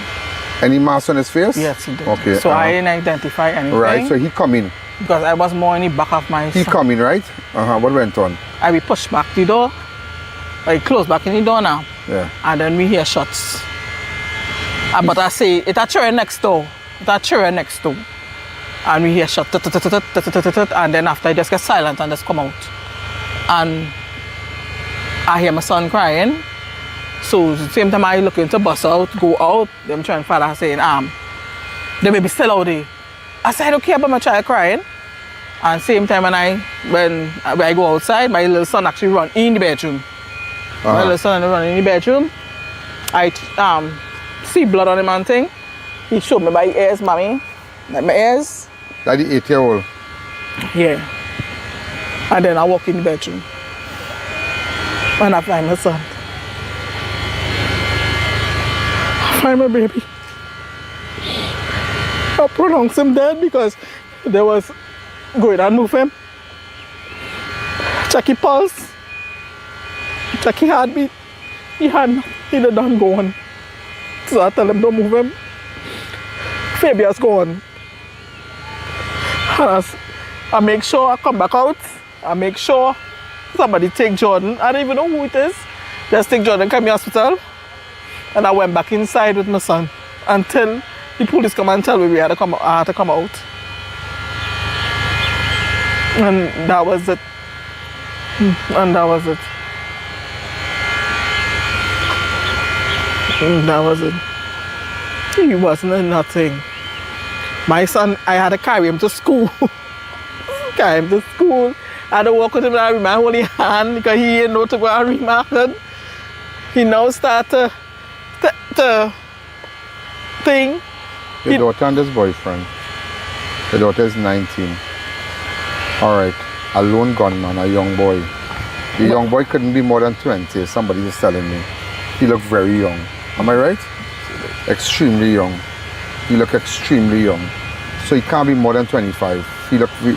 Any mask on his face? Yes, he did. Okay. So I didn't identify anything. Right, so he come in. Because I was more in the back of my He come in, right? What went on? I will push back the door. I close back in the door now. Yeah. And then we hear shots. But I say, it's a chair next door. And we hear shots. And then after, I just get silent and just come out. And I hear my son crying. So at the same time I looking to bust out, go out, them trying to father saying, they may be still out there. I said, I don't care about my child crying. And same time when I go outside, my little son actually run in the bedroom. My little son run in the bedroom. I see blood on him and thing. He showed me by his ears, mommy. Like my ears. Like the 8-year-old? Yeah. And then I walk in the bedroom. And I find my son. I find my baby. I pronounce him dead because there was going and move him. Check his pulse. Check his heartbeat. He done gone. So I tell him don't move him. Fabian's gone. And I make sure I come back out. I make sure somebody take Jordan. I don't even know who it is. Just take Jordan, come to the hospital. And I went back inside with my son until the police come and tell me I had to come out. And that was it. And that was it. That was it. He wasn't nothing. My son, I had to carry him to school. I had to walk with him and my holy hand because he didn't know to go and remark. He now started to think. Your daughter and his boyfriend. Your daughter is 19. Alright, a lone gunman, a young boy. The young boy couldn't be more than 20, somebody is telling me. He looked very young. Am I right? Extremely young. He looked extremely young. So he can't be more than 25.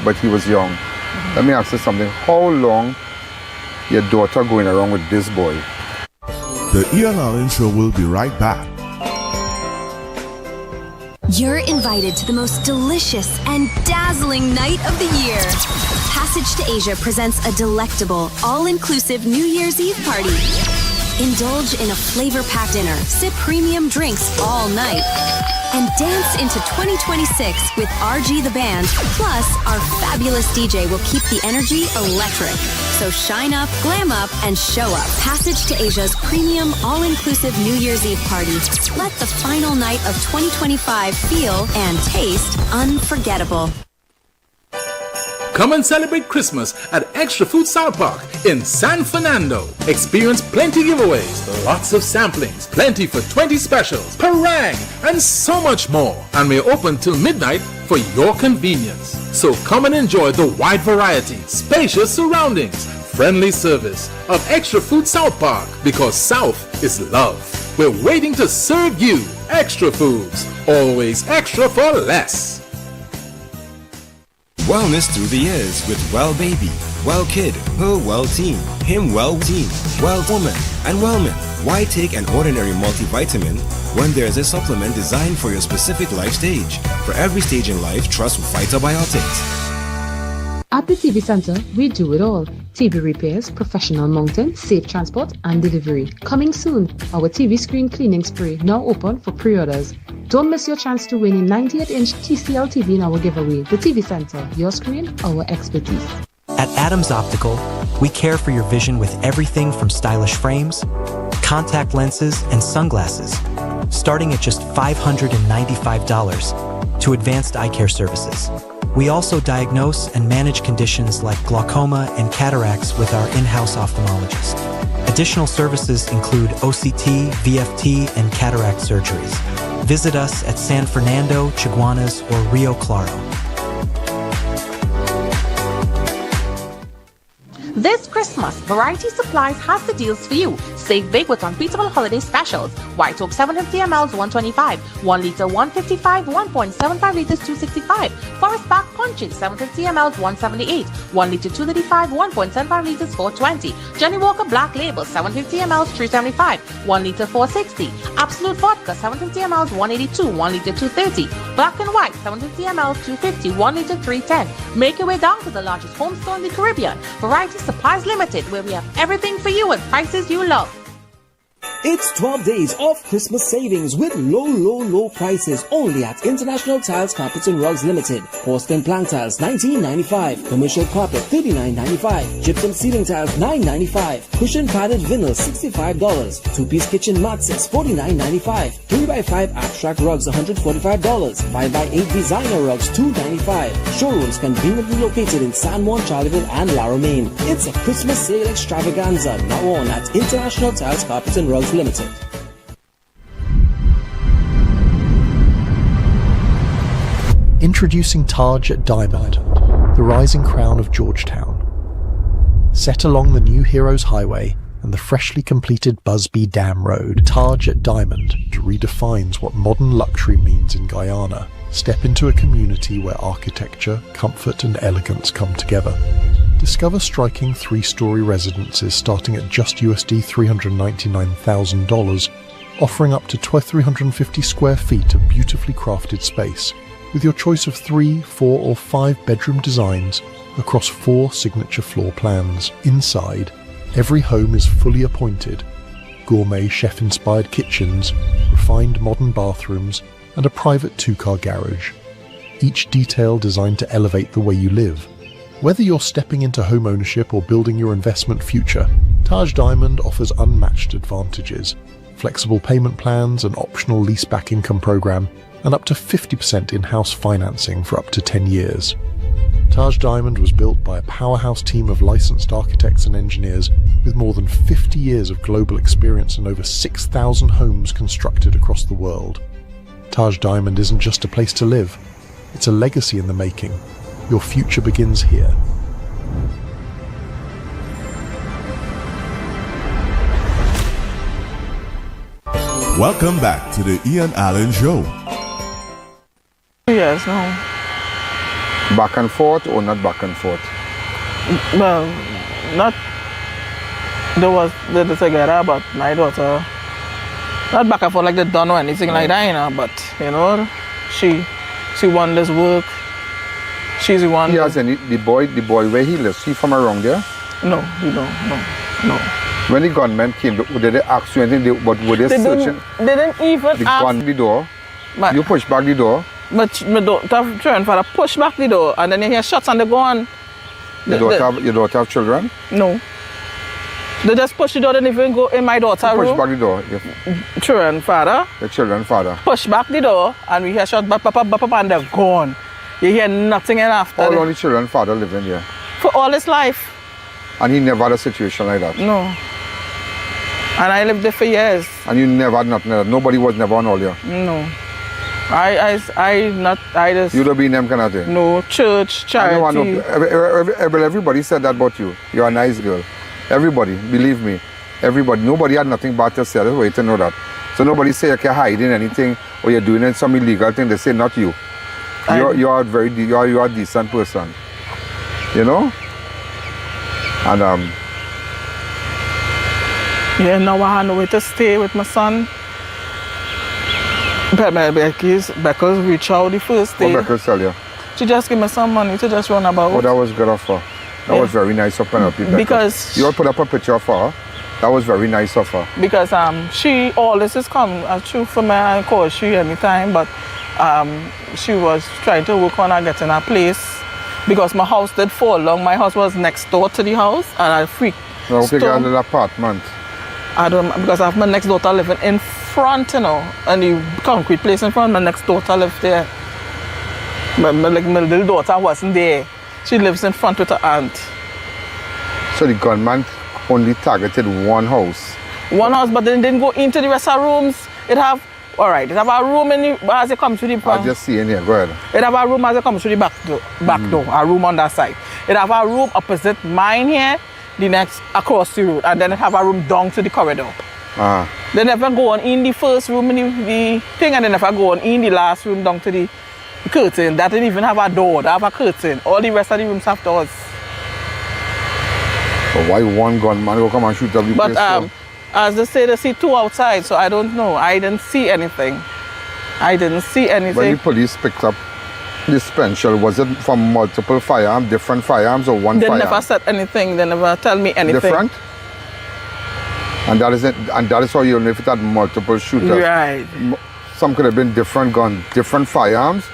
But he was young. Let me ask you something. How long your daughter going around with this boy? The I.A.N Show will be right back. You're invited to the most delicious and dazzling night of the year. Passage to Asia presents a delectable, all-inclusive New Year's Eve party. Indulge in a flavor-packed dinner, sip premium drinks all night, and dance into 2026 with RG the Band. Plus, our fabulous DJ will keep the energy electric. So shine up, glam up, and show up. Passage to Asia's premium, all-inclusive New Year's Eve party. Let the final night of 2025 feel and taste unforgettable. Come and celebrate Christmas at Extra Food South Park in San Fernando. Experience plenty giveaways, lots of samplings, plenty for 20 specials, parang, and so much more. And may open till midnight for your convenience. So come and enjoy the wide variety, spacious surroundings, friendly service of Extra Food South Park, because South is love. We're waiting to serve you extra foods, always extra for less. Wellness through the years with Well Baby, Well Kid, Her Well Team, Him Well Team, Well Woman, and Wellman. Why take an ordinary multivitamin when there's a supplement designed for your specific life stage? For every stage in life, trust Vitabiotics. At the TV Center, we do it all. TV repairs, professional mounting, safe transport, and delivery. Coming soon, our TV screen cleaning spray, now open for pre-orders. Don't miss your chance to win a 98-inch TCL TV in our giveaway. The TV Center, your screen, our expertise. At Adams Optical, we care for your vision with everything from stylish frames, contact lenses, and sunglasses, starting at just $595 to advanced eye care services. We also diagnose and manage conditions like glaucoma and cataracts with our in-house ophthalmologist. Additional services include OCT, VFT, and cataract surgeries. Visit us at San Fernando, Chaguanas, or Rio Claro. This Christmas, Variety Supplies has the deals for you. Save big with unbeatable holiday specials. White Oak 750 ml 125, 1 liter 155, 1.75 liters 265. Forest Park Punches 750 ml 178, 1 liter 235, 1.75 liters 420. Johnny Walker Black Label 750 ml 375, 1 liter 460. Absolute Vodka 750 ml 182, 1 liter 230. Black and White 750 ml 250, 1 liter 310. Make your way down to the largest home store in the Caribbean. Variety Supplies Limited, where we have everything for you at prices you love. It's 12 days of Christmas savings with low prices only at International Tiles, Carpets and Rugs Limited. Porcelain plank tiles $19.95, commercial carpet $39.95, gypsum ceiling tiles $9.95, cushion padded vinyl $65, two-piece kitchen mattresses $49.95, 3x5 abstract rugs $145, 5x8 designer rugs $2.95. Showrooms conveniently located in San Juan, Charleville and La Romaine. It's a Christmas sale extravaganza now on at International Tiles, Carpets and Rugs Limited. Introducing Taj Diamond, the rising crown of Georgetown. Set along the new Heroes Highway and the freshly completed Busby Dam Road, Taj Diamond redefines what modern luxury means in Guyana. Step into a community where architecture, comfort and elegance come together. Discover striking 3-story residences starting at just USD $399,000, offering up to 350 square feet of beautifully crafted space, with your choice of 3, 4 or 5 bedroom designs across 4 signature floor plans. Inside, every home is fully appointed. Gourmet chef-inspired kitchens, refined modern bathrooms, and a private 2-car garage. Each detail designed to elevate the way you live. Whether you're stepping into home ownership or building your investment future, Taj Diamond offers unmatched advantages, flexible payment plans, an optional leaseback income program, and up to 50% in-house financing for up to 10 years. Taj Diamond was built by a powerhouse team of licensed architects and engineers with more than 50 years of global experience and over 6,000 homes constructed across the world. Taj Diamond isn't just a place to live, it's a legacy in the making. Your future begins here. Welcome back to the I.A.N Show. Yes, no. Back and forth or not back and forth? Well, not. There was the together, but my daughter, not back and forth like they don't know anything like that, you know. But you know, she won this work. She's the one. He has any the boy where he lives. He from around there? No, he don't. No. When the gunmen came, did they ask you anything? But were they searching? They didn't even They ask. gone the door. But You push back the door. But my daughter, father push back the door, and then you hear shots and they go on. Your daughter have children? No. They just push the door, they didn't even go in my daughter's room. Push back the door. Children, father. The children, father. Push back the door, and we hear shots, bap, and they're gone. You hear nothing in after. How long the children father living there? For all his life. And he never had a situation like that? No. And I lived there for years. And you never had nothing like that? Nobody was never on all you? No. I just... You don't be in them kind of thing? No, church, charity. Everybody said that about you. You're a nice girl. Everybody, believe me. Everybody. Nobody had nothing bad to say. That's why you to know that. So nobody say you're hiding anything or you're doing some illegal thing. They say not you. You're a decent person. You know? And yeah, now I have no way to stay with my son. But Becky's reached out the first day. Becky's tell you. She just gave me some money to just run about. Oh, that was good of her. That was very nice of Penelope. Because you all put up a picture of her. That was very nice of her. Because she always is come true for me and call she anytime, but she was trying to work on her getting a place because my house did fall down. My house was next door to the house and I freaked. I hope you got a little apartment. I don't, because I have my next daughter living in front, you know, and the concrete place in front, my next daughter lived there. My little daughter wasn't there. She lives in front with her aunt. So the gunman only targeted one house? One house, but then didn't go into the rest of the rooms. It have a room in the, as you come to the front. I just see in here, go ahead. It have a room as you come to the back door, a room on that side. It have a room opposite mine here, the next across the road, and then it have a room down to the corridor. They never go on in the first room in the thing, and they never go on in the last room down to the curtain. That didn't even have a door, they have a curtain. All the rest of the rooms have doors. But why one gunman go come and shoot up the place? But as they say, they see two outside, so I don't know. I didn't see anything. When the police picked up this pencil, was it from multiple firearms, different firearms, or one firearm? They never said anything. They never tell me anything. Different? And that is how you know if it had multiple shooters. Right. Some could have been different guns, different firearms,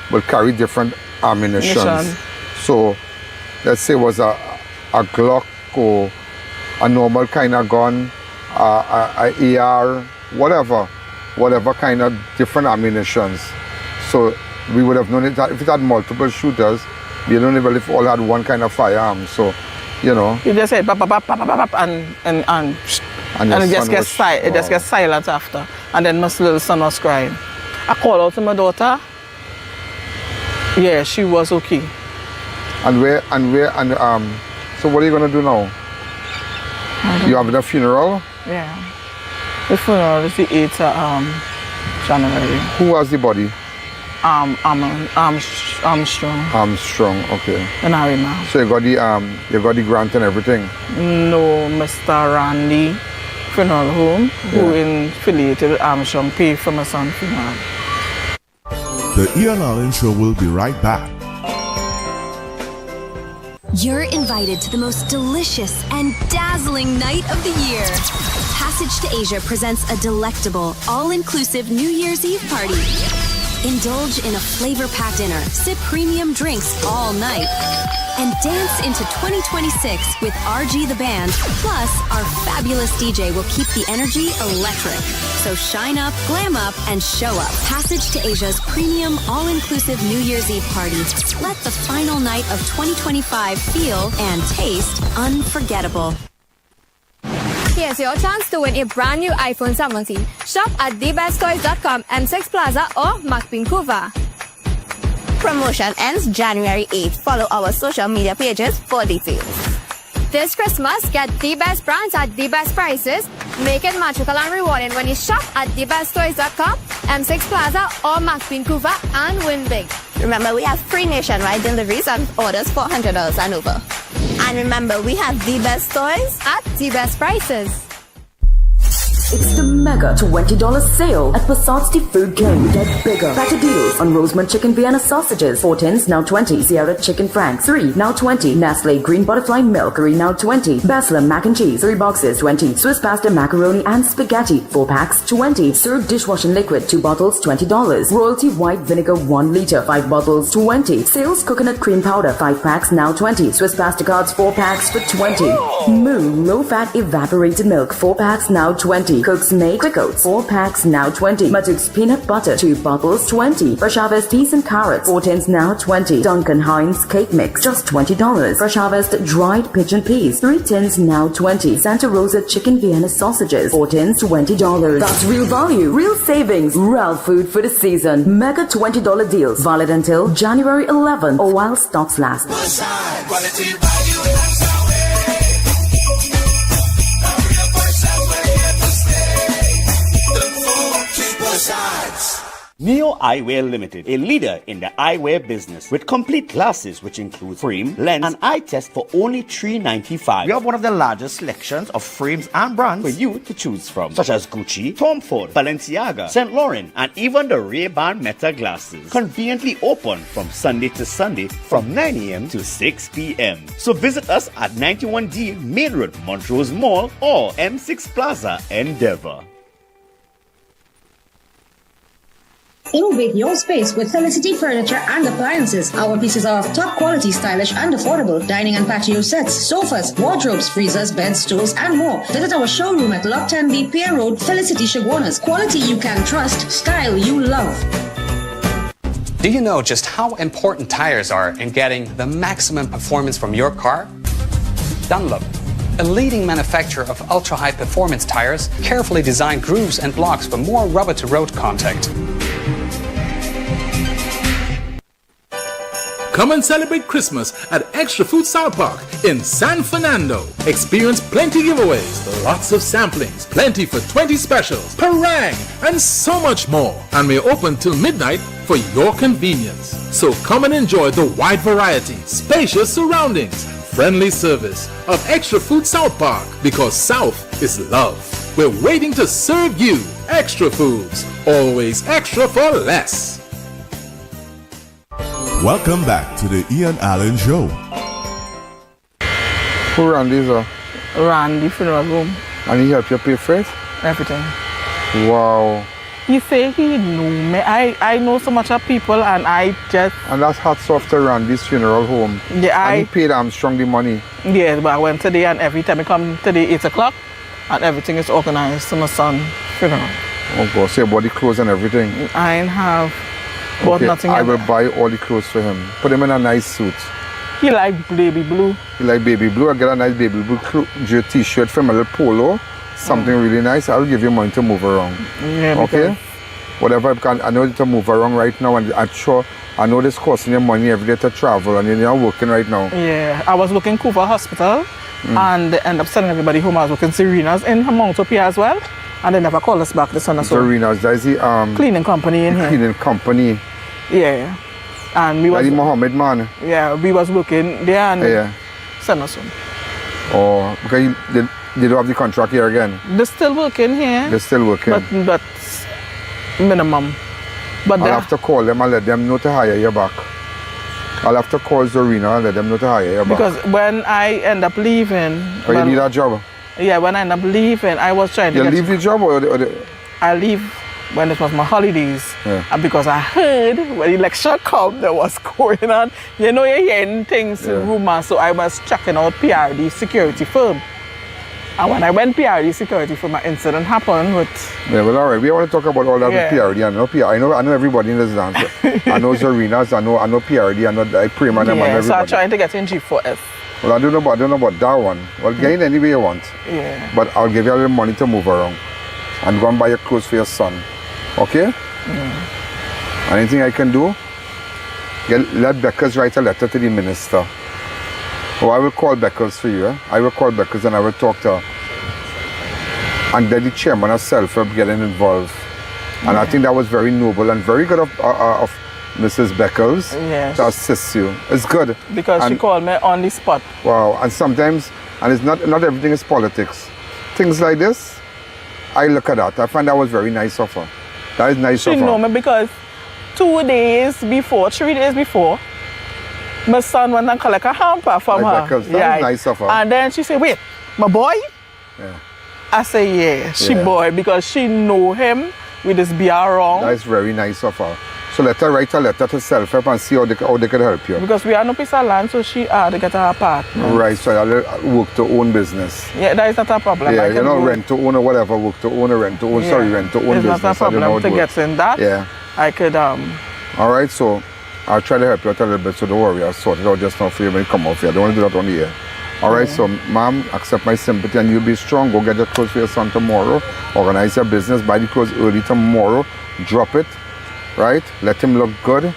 but carry different ammunition. So, let's say it was a Glock or a normal kind of gun, a AR, whatever kind of different ammunitions. So we would have known it if it had multiple shooters. We don't even if all had one kind of firearm. So, you know. You just said bap, bap, bap, bap, bap, and it just gets silent. It just gets silent after. And then my little son was crying. I called out to my daughter. Yeah, she was okay. So what are you gonna do now? You having a funeral? Yeah. The funeral is the 8th of January. Who has the body? Armstrong. Armstrong, okay. In Arima. So you got the grant and everything? No, Mr. Randy Funeral Home, who is affiliated with Armstrong, pay for my son's funeral. The I.A.N show will be right back. You're invited to the most delicious and dazzling night of the year. Passage to Asia presents a delectable, all-inclusive New Year's Eve party. Indulge in a flavor-packed dinner, sip premium drinks all night, and dance into 2026 with RG the Band. Plus, our fabulous DJ will keep the energy electric. So shine up, glam up, and show up. Passage to Asia's premium, all-inclusive New Year's Eve party. Let the final night of 2025 feel and taste unforgettable. Here's your chance to win a brand new iPhone 17. Shop at thebesttoys.com, M6 Plaza or Vancouver. Promotion ends January 8th. Follow our social media pages for details. This Christmas, get the best brands at the best prices. Make it magical and rewarding when you shop at thebesttoys.com, M6 Plaza or Vancouver and win big. Remember, we have free nationwide deliveries on orders $400 and over. And remember, we have the best toys at the best prices. It's the mega $20 sale at Passat's The Food King. Get bigger, better deals on Rosemont Chicken Vienna sausages. 4 tins, now 20. Sierra Chicken Frank, 3, now 20. Nestle Green Butterfly Milk, 3, now 20. Basler Mac and Cheese, 3 boxes, 20. Swiss Pasta Macaroni and Spaghetti, 4 packs, 20. Surf Dishwashing Liquid, 2 bottles, $20. Royalty White Vinegar, 1 liter, 5 bottles, 20. Sales Coconut Cream Powder, 5 packs, now 20. Swiss Pasta Cards, 4 packs for 20. Moo Low Fat Evaporated Milk, 4 packs, now 20. Cook's Make Quick Oats, 4 packs, now 20. Matuk's Peanut Butter, 2 bottles, 20. Fresh Harvest Peas and Carrots, 4 tins, now 20. Duncan Hines Cake Mix, just $20. Fresh Harvest Dried Pigeon Peas, 3 tins, now 20. Santa Rosa Chicken Vienna Sausages, 4 tins, $20. That's real value, real savings, real food for the season. Mega $20 deals, valid until January 11 or while stocks last. Neo Eyewear Limited, a leader in the eyewear business with complete glasses which include frame, lens, and eye test for only $3.95. We have one of the largest selections of frames and brands for you to choose from, such as Gucci, Tom Ford, Balenciaga, St. Laurent, and even the Ray-Ban Meta glasses. Conveniently open from Sunday to Sunday from 9 a.m. to 6 p.m. So visit us at 91D Main Road, Montrose Mall, or M6 Plaza, Endeavour. Innovate your space with Felicity Furniture and Appliances. Our pieces are of top quality, stylish and affordable. Dining and patio sets, sofas, wardrobes, freezers, beds, stools and more. Visit our showroom at Lot 10B Pier Road, Felicity Chaguanas. Quality you can trust, style you love. Do you know just how important tires are in getting the maximum performance from your car? Dunlop, a leading manufacturer of ultra-high performance tires, carefully designed grooves and blocks for more rubber-to-road contact. Come and celebrate Christmas at Extra Food South Park in San Fernando. Experience plenty giveaways, lots of samplings, plenty for 20 specials, parang, and so much more. And we're open till midnight for your convenience. So come and enjoy the wide variety, spacious surroundings, friendly service of Extra Food South Park, because South is love. We're waiting to serve you. Extra Foods, always extra for less. Welcome back to the I.A.N Show. Who ran this? Randy funeral home. And he helped you pay for it? Everything. Wow. He say he knew me. I know so much of people and I just... And that's hats off to Randy's funeral home. Yeah, and he paid Armstrong the money. Yeah, but I went today and every time I come today 8 o'clock and everything is organized to my son's funeral. Oh God, so you bought the clothes and everything? I have bought nothing. I will buy all the clothes for him. Put him in a nice suit. He like baby blue. He like baby blue. I get a nice baby blue t-shirt from a little polo. Something really nice. I'll give you money to move around. Yeah, okay? Whatever I can. I know to move around right now, and I'm sure I know this costing you money every day to travel, and you're not working right now. Yeah, I was working Cooper Hospital, and they end up sending everybody home. I was working Serena's in Mount Up here as well, and they never called us back this summer. Serena's, that is the cleaning company in here. Cleaning company. Yeah, and we was the Mohammed man. Yeah, we was working there and send us home. Oh, because they don't have the contract here again. They're still working here. They're still working. But minimum. But I'll have to call them and let them know to hire you back. I'll have to call Zorina and let them know to hire you back. Because when I end up leaving... Oh, you need a job? Yeah, when I end up leaving, I was trying to You leave the job or I leave when it was my holidays. Yeah. And because I heard when the election come, there was going on. You know, you're hearing things, rumors. So I was checking out PRD security firm. And when I went PRD security firm, an incident happened with... Yeah, well, all right. We want to talk about all that with PRD. I know everybody in this dance. I know Zorina's, I know PRD, I know Prima, and everybody. So I'm trying to get in G4S. Well, I don't know about that one. Well, get in any way you want. Yeah. But I'll give you a little money to move around. And go and buy your clothes for your son. Okay? Anything I can do? Let Beckers write a letter to the minister. Oh, I will call Beckers for you. I will call Beckers and I will talk to her. And then the chairman herself will be getting involved. And I think that was very noble and very good of Mrs. Beckers to assist you. It's good. Because she called me on the spot. Wow. And sometimes, and it's not everything is politics. Things like this, I look at that. I find that was very nice of her. That is nice of her. She know me because 3 days before, my son went and collect a hamper from her. That was nice of her. And then she said, wait, my boy? Yeah. I say, yeah, she boy, because she know him with this BR wrong. That is very nice of her. So let her write a letter to self-help and see how they can help you. Because we have no piece of land, so she had to get her apartment. Right, so I'll work to own business. Yeah, that is not a problem. Yeah, you know, rent to own or whatever, work to own or rent to own, rent to own business. It's not a problem to get in that. Yeah. I could, All right, so I'll try to help you out a little bit, so don't worry, I'll sort it out just now for you when you come off here. I don't want to do that on the air. All right, so ma'am, accept my sympathy and you be strong. Go get your clothes for your son tomorrow. Organize your business, buy the clothes early tomorrow, drop it, right? Let him look good.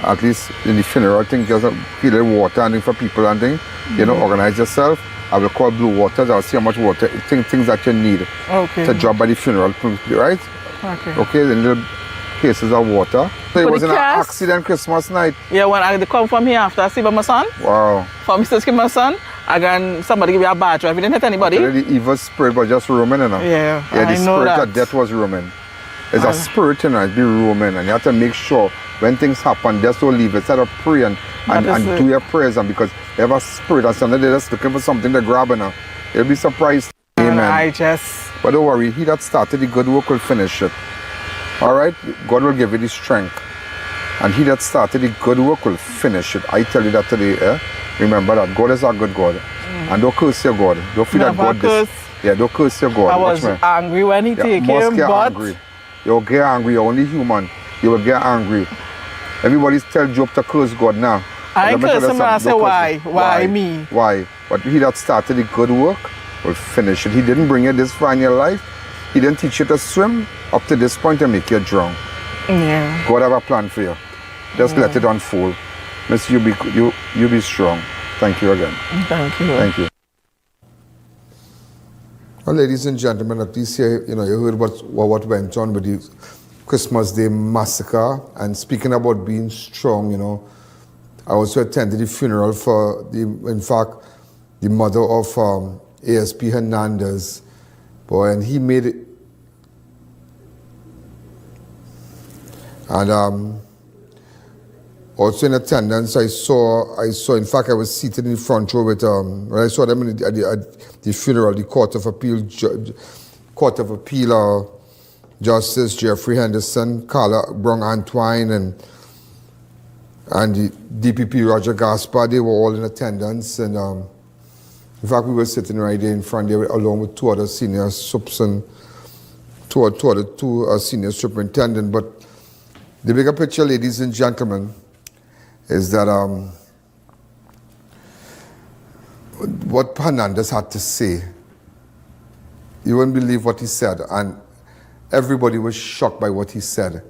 At least in the funeral, I think just feel the water and for people and things. You know, organize yourself. I will call Blue Waters. I'll see how much water, things that you need to drop by the funeral, right? Okay. Okay, then cases of water. So it For was the an cast? accident Christmas night. Yeah, when I come from here after I see my son, Wow. from Mr. Skip my son, again, somebody give me a bad drive. You didn't hit anybody. The evil spirit was just roaming, you know. Yeah, Yeah, the I know spirit that. of death was roaming. It's a spirit, you know, it be roaming, and you have to make sure when things happen, just don't leave it. Instead of praying and do your prayers, and because they have a spirit, and somebody just looking for something to grab, you know. You'll be surprised. Amen. But don't worry, he that started the good work will finish it. All right? God will give you the strength. And he that started the good work will finish it. I tell you that today, eh? Remember that God is a good God. And don't curse your God. Don't feel that God don't curse your God. I was angry when he take him, but angry. You'll get angry. You're only human. You will get angry. Everybody's tell Job to curse God now. I ain't curse him, I say why? Why me? Why? But he that started the good work will finish it. He didn't bring you this far in your life. He didn't teach you to swim up to this point and make you drown. Yeah. God have a plan for you. Just let it unfold. Miss, you be strong. Thank you again. Thank you. Thank you. Well, ladies and gentlemen, at least you heard what went on with the Christmas Day massacre. And speaking about being strong, I also attended the funeral for the mother of ASP Hernandez. Boy, and he made it. And also in attendance, I saw, in fact, I was seated in the front row with, when I saw them at the funeral, the Court of Appeal Justice Jeffrey Henderson, Carla Brong Antoine, and the DPP Roger Gaspar. They were all in attendance, and in fact, we were sitting right there in front there along with two other senior subs and two senior superintendents. But the bigger picture, ladies and gentlemen, is that what Hernandez had to say, you wouldn't believe what he said, and everybody was shocked by what he said.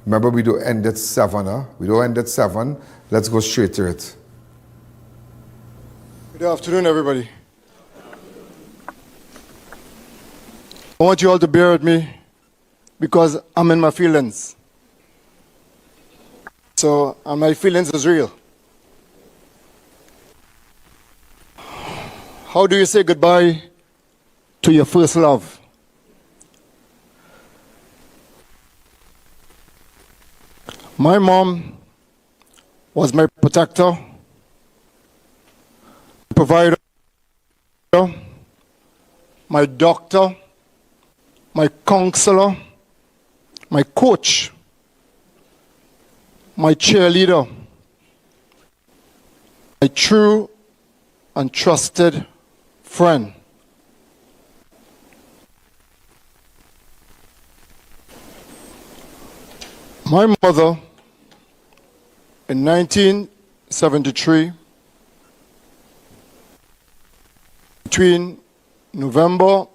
Remember, we don't end at 7, huh? We don't end at 7. Let's go straight to it. Good afternoon, everybody. I want you all to bear with me because I'm in my feelings. So, and my feelings is real. How do you say goodbye to your first love? My mom was my protector, provider, my doctor, my counselor, my coach, my cheerleader, my true and trusted friend. My mother, in 1973, between November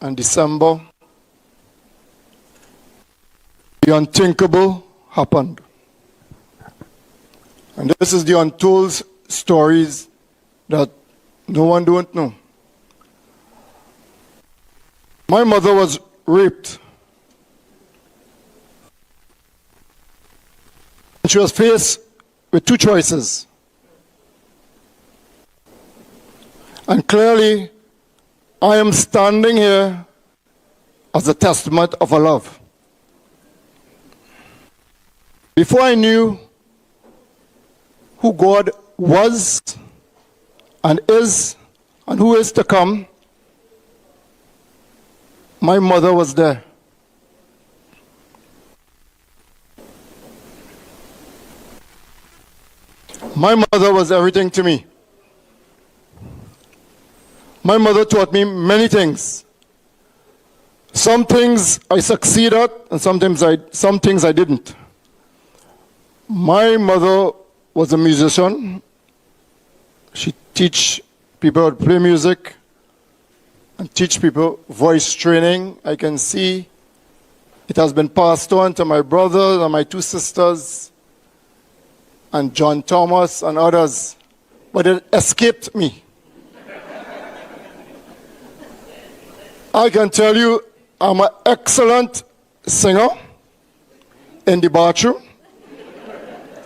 and December, the unthinkable happened. And this is the untold stories that no one don't know. My mother was raped. She was faced with two choices. And clearly, I am standing here as a testament of her love. Before I knew who God was and is and who is to come, my mother was there. My mother was everything to me. My mother taught me many things. Some things I succeeded and some things I didn't. My mother was a musician. She teach people how to play music and teach people voice training. I can see it has been passed on to my brother and my two sisters and John Thomas and others, but it escaped me. I can tell you I'm an excellent singer, in the bathroom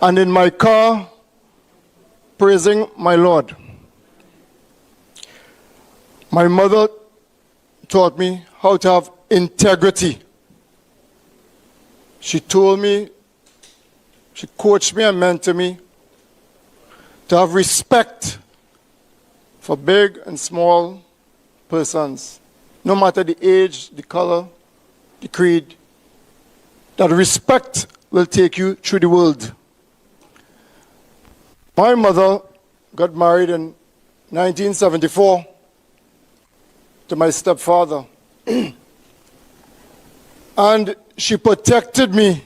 and in my car praising my Lord. My mother taught me how to have integrity. She told me, she coached me and mentored me to have respect for big and small persons, no matter the age, the color, the creed. That respect will take you through the world. My mother got married in 1974 to my stepfather. And she protected me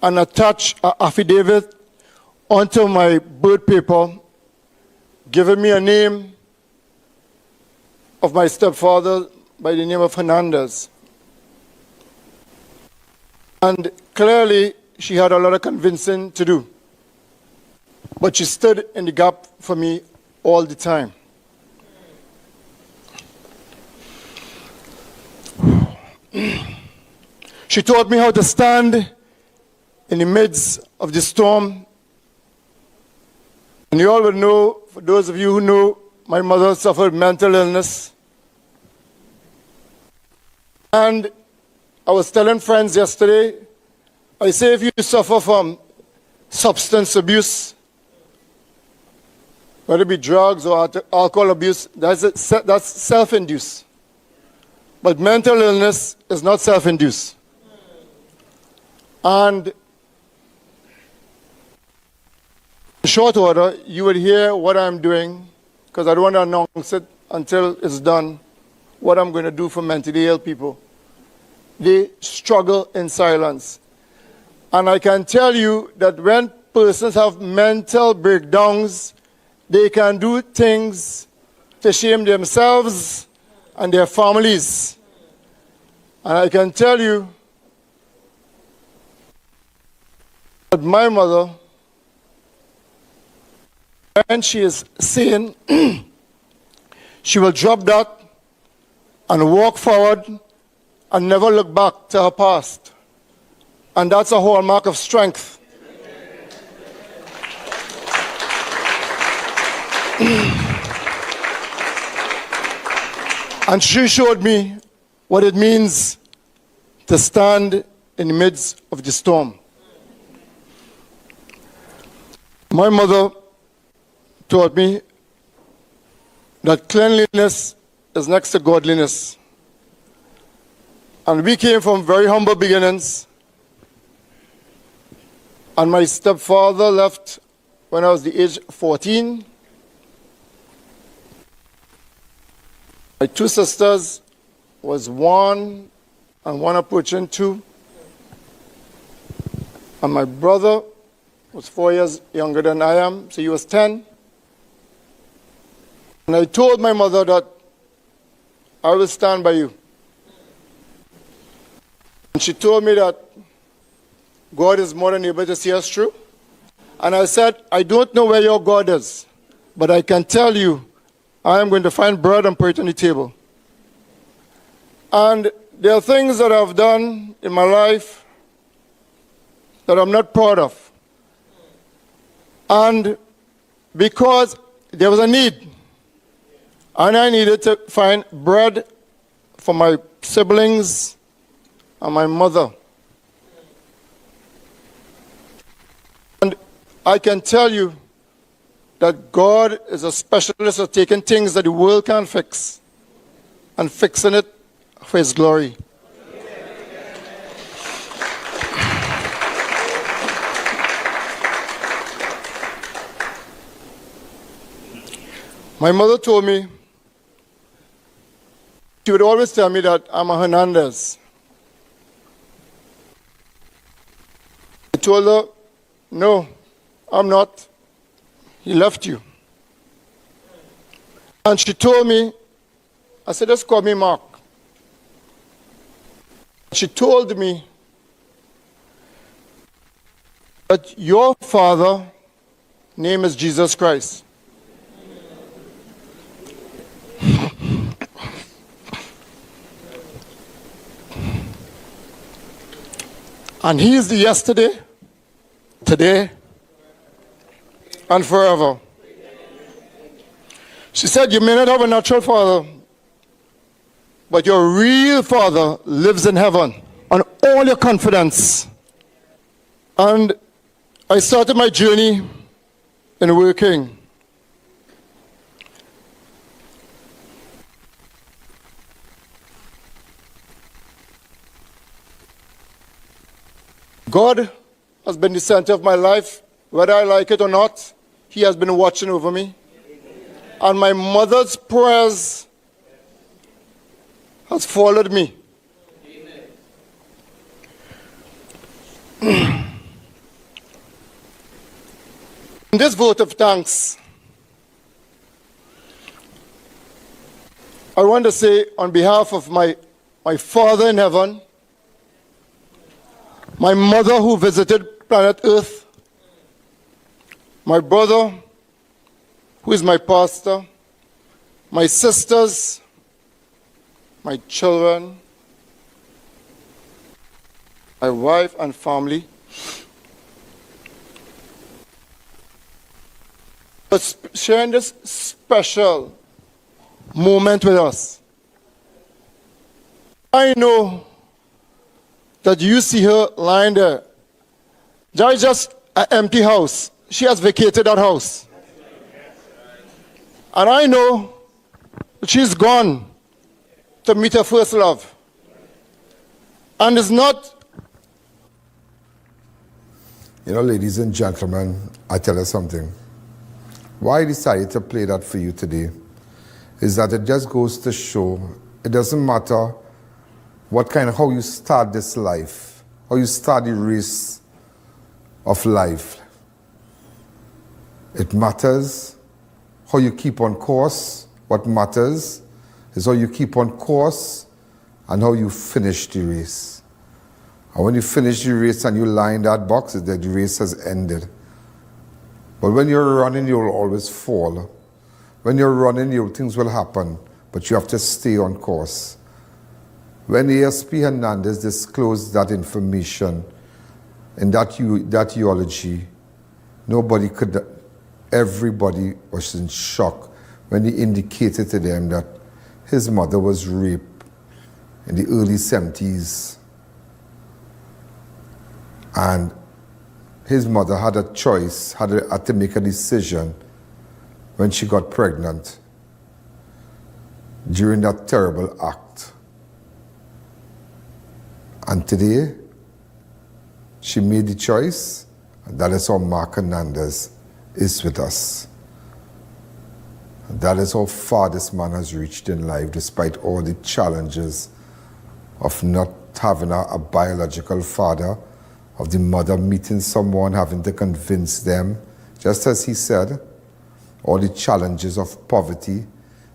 and attached an affidavit onto my birth paper, giving me a name of my stepfather by the name of Hernandez. And clearly, she had a lot of convincing to do. But she stood in the gap for me all the time. She taught me how to stand in the midst of the storm. And you all would know, for those of you who know, my mother suffered mental illness. And I was telling friends yesterday, I say if you suffer from substance abuse, whether it be drugs or alcohol abuse, that's self-induced. But mental illness is not self-induced. And in short order, you would hear what I'm doing, because I don't want to announce it until it's done, what I'm going to do for mentally ill people. They struggle in silence. And I can tell you that when persons have mental breakdowns, they can do things to shame themselves and their families. And I can tell you that my mother, when she is sane, she will drop that and walk forward and never look back to her past. And that's a hallmark of strength. And she showed me what it means to stand in the midst of the storm. My mother taught me that cleanliness is next to godliness. And we came from very humble beginnings. And my stepfather left when I was the age of 14. My two sisters was 1 and 1 approaching 2. And my brother was 4 years younger than I am, so he was 10. And I told my mother that I will stand by you. And she told me that God is more than able to see us through. And I said, I don't know where your God is, but I can tell you, I am going to find bread and put it on the table. And there are things that I've done in my life that I'm not proud of. And because there was a need, and I needed to find bread for my siblings and my mother. And I can tell you that God is a specialist at taking things that the world can't fix and fixing it for His glory. My mother told me, she would always tell me that I'm a Hernandez. I told her, no, I'm not. He left you. And she told me, I said, just call me Mark. She told me that your father's name is Jesus Christ. And he is the yesterday, today, and forever. She said, you may not have a natural father, but your real father lives in heaven. On all your confidence. And I started my journey in working. God has been the center of my life, whether I like it or not. He has been watching over me. And my mother's prayers has followed me. In this vote of thanks, I want to say on behalf of my Father in heaven, my mother who visited planet Earth, my brother who is my pastor, my sisters, my children, my wife and family, for sharing this special moment with us. I know that you see her lying there. There is just an empty house. She has vacated that house. And I know that she's gone to meet her first love. And it's not... You know, ladies and gentlemen, I tell you something. Why I decided to play that for you today is that it just goes to show it doesn't matter how you start this life, how you start the race of life. It matters how you keep on course. What matters is how you keep on course and how you finish the race. And when you finish the race and you lie in that box, the race has ended. But when you're running, you'll always fall. When you're running, things will happen, but you have to stay on course. When ASP Hernandez disclosed that information in that eulogy, everybody was in shock when he indicated to them that his mother was raped in the early 70s. And his mother had a choice, had to make a decision when she got pregnant during that terrible act. And today, she made the choice, and that is how Mark Hernandez is with us. And that is how far this man has reached in life, despite all the challenges of not having a biological father, of the mother meeting someone, having to convince them. Just as he said, all the challenges of poverty.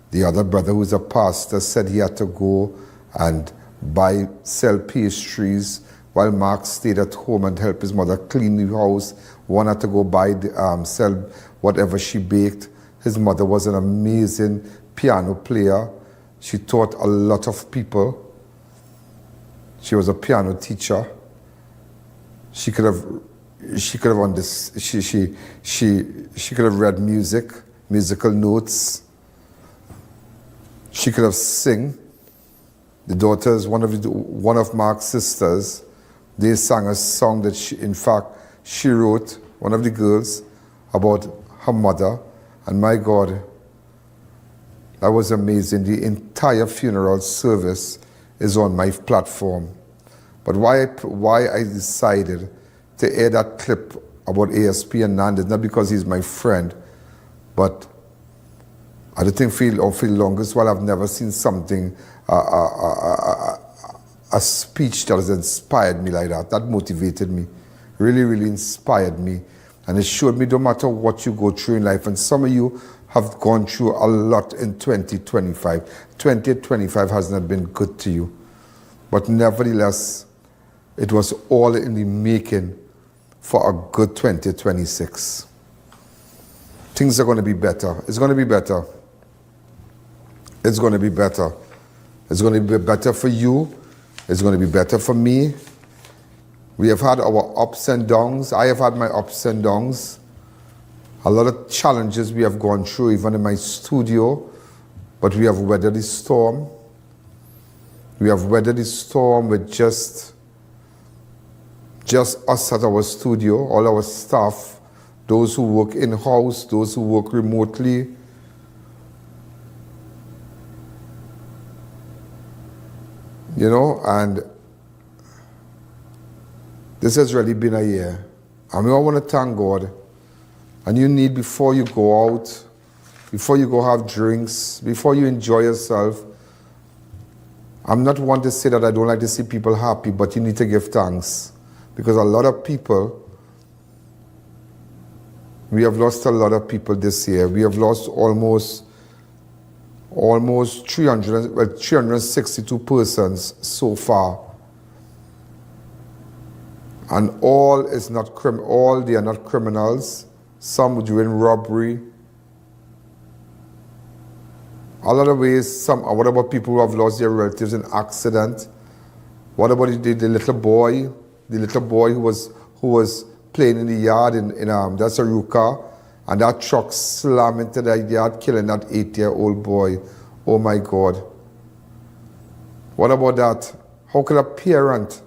The other brother, who's a pastor, said he had to go and sell pastries while Mark stayed at home and helped his mother clean the house. One had to go sell whatever she baked. His mother was an amazing piano player. She taught a lot of people. She was a piano teacher. She could have read musical notes. She could have sing. The daughters, one of Mark's sisters, they sang a song that she wrote, one of the girls, about her mother. And my God, that was amazing. The entire funeral service is on my platform. But why I decided to air that clip about ASP Hernandez, not because he's my friend, but I don't think for the longest while I've never seen something, a speech that has inspired me like that. That motivated me, really, really inspired me. And it showed me no matter what you go through in life, and some of you have gone through a lot in 2025. 2025 has not been good to you. But nevertheless, it was all in the making for a good 2026. Things are going to be better. It's going to be better. It's going to be better. It's going to be better for you. It's going to be better for me. We have had our ups and downs. I have had my ups and downs. A lot of challenges we have gone through, even in my studio, but we have weathered the storm. We have weathered the storm with just us at our studio, all our staff, those who work in-house, those who work remotely. You know, and this has really been a year. I mean, I want to thank God. And you need, before you go out, before you go have drinks, before you enjoy yourself, I'm not one to say that I don't like to see people happy, but you need to give thanks. Because a lot of people, we have lost a lot of people this year. We have lost almost 362 persons so far. And all they are not criminals. Some doing robbery. A lot of ways, what about people who have lost their relatives in accident? What about the little boy? The little boy who was playing in the yard in that's a Ruka, and that truck slammed into that yard, killing that 8-year-old boy. Oh my God. What about that? How could a parent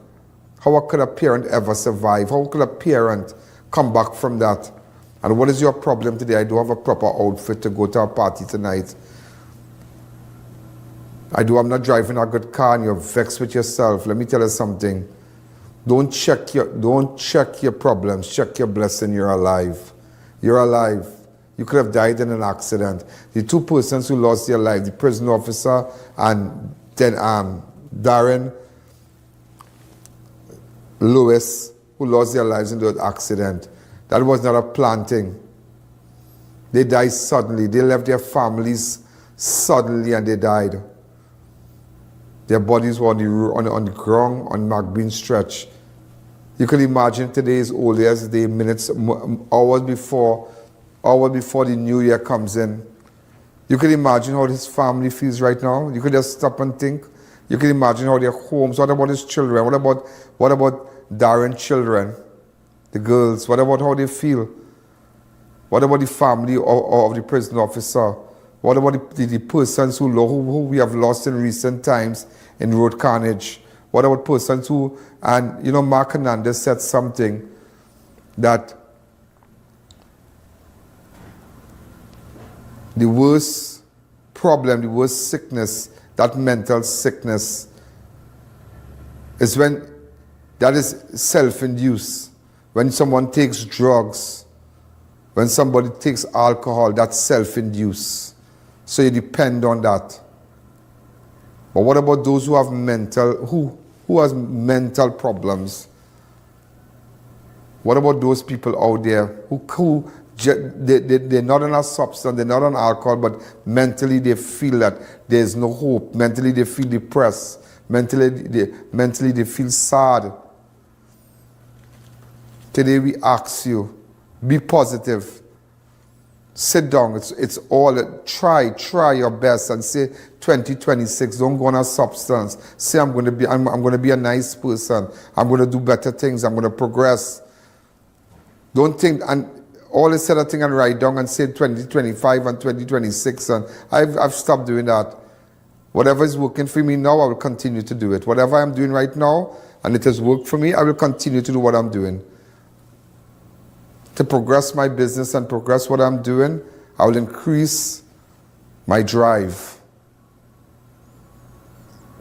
ever survive? How could a parent come back from that? And what is your problem today? I don't have a proper outfit to go to a party tonight. I'm not driving a good car and you're vexed with yourself. Let me tell you something. Don't check your problems. Check your blessing. You're alive. You're alive. You could have died in an accident. The two persons who lost their life, the prison officer and then Darren Lewis, who lost their lives in that accident. That was not a planting. They died suddenly. They left their families suddenly and they died. Their bodies were on the ground on McBean stretch. You can imagine today's old year's day, minutes, hours before the new year comes in. You can imagine how his family feels right now. You could just stop and think. You can imagine how their homes, what about his children? What about Darren's children? The girls, what about how they feel? What about the family of the prison officer? What about the persons who we have lost in recent times in road carnage? What about persons who, and you know, Mark Hernandez said something that the worst problem, the worst sickness, that mental sickness, is when that is self-induced. When someone takes drugs, when somebody takes alcohol, that's self-induced. So you depend on that. But what about those who have who has mental problems? What about those people out there who they're not on a substance, they're not on alcohol, but mentally they feel that there's no hope. Mentally they feel depressed. Mentally they feel sad. Today we ask you, be positive. Sit down. It's all try your best and say 2026. Don't go on a substance. Say I'm going to be a nice person. I'm going to do better things. I'm going to progress. Don't think and all said a thing and write down and say 2025 and 2026. And I've stopped doing that. Whatever is working for me now, I will continue to do it. Whatever I'm doing right now, and it has worked for me, I will continue to do what I'm doing. To progress my business and progress what I'm doing, I will increase my drive.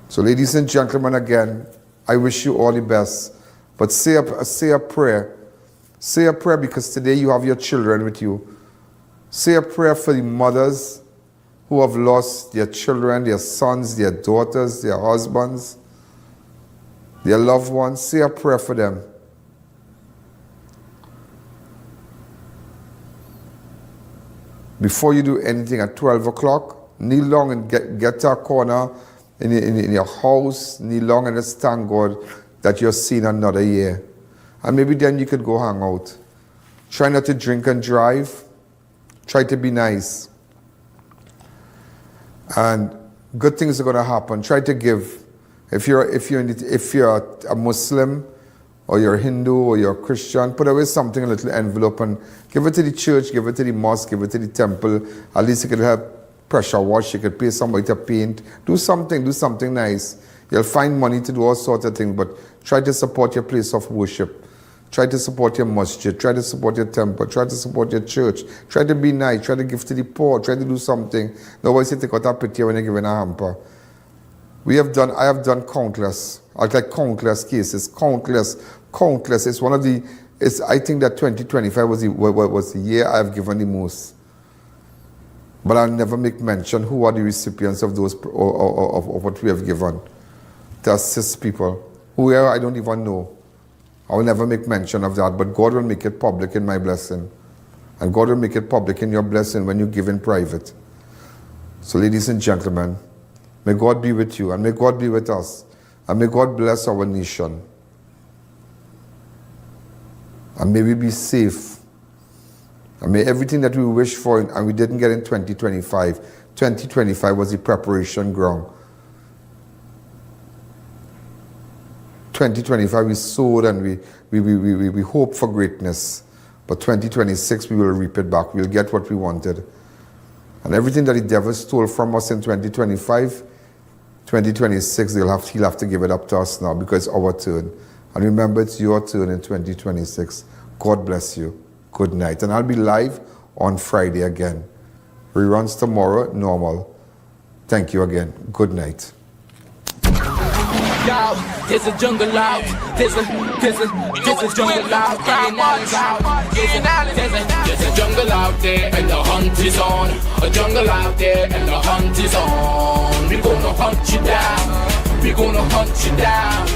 So ladies and gentlemen, again, I wish you all the best. But say a prayer. Say a prayer because today you have your children with you. Say a prayer for the mothers who have lost their children, their sons, their daughters, their husbands, their loved ones. Say a prayer for them. Before you do anything at 12 o'clock, kneel down and get to a corner in your house, kneel down and just thank God that you're seeing another year. And maybe then you could go hang out. Try not to drink and drive. Try to be nice. And good things are going to happen. Try to give. If you're a Muslim or you're Hindu, or you're Christian, put away something, a little envelope, and give it to the church, give it to the mosque, give it to the temple. At least you could help pressure wash, you could pay somebody to paint. Do something nice. You'll find money to do all sorts of things, but try to support your place of worship. Try to support your masjid. Try to support your temple. Try to support your church. Try to be nice. Try to give to the poor. Try to do something. Nobody say take out a picture when you're giving a hamper. I have done countless cases. Countless. It's one of the, I think that 2025 was the year I've given the most. But I'll never make mention who are the recipients of those, of what we have given. To assist people. Whoever, I don't even know. I will never make mention of that, but God will make it public in my blessing. And God will make it public in your blessing when you give in private. So ladies and gentlemen, may God be with you, and may God be with us, and may God bless our nation. And may we be safe. And may everything that we wish for, and we didn't get in 2025 was the preparation ground. 2025 we sowed and we hope for greatness. But 2026 we will reap it back. We'll get what we wanted. And everything that the devil stole from us in 2025, 2026 he'll have to give it up to us now, because it's our turn. And remember, it's your turn in 2026. God bless you. Good night. And I'll be live on Friday again. Reruns tomorrow, normal. Thank you again. Good night. Yo, there's a jungle out. There's a jungle out. There's a jungle out there and the hunt is on. A jungle out there and the hunt is on. We're gonna hunt you down. We're gonna hunt you down.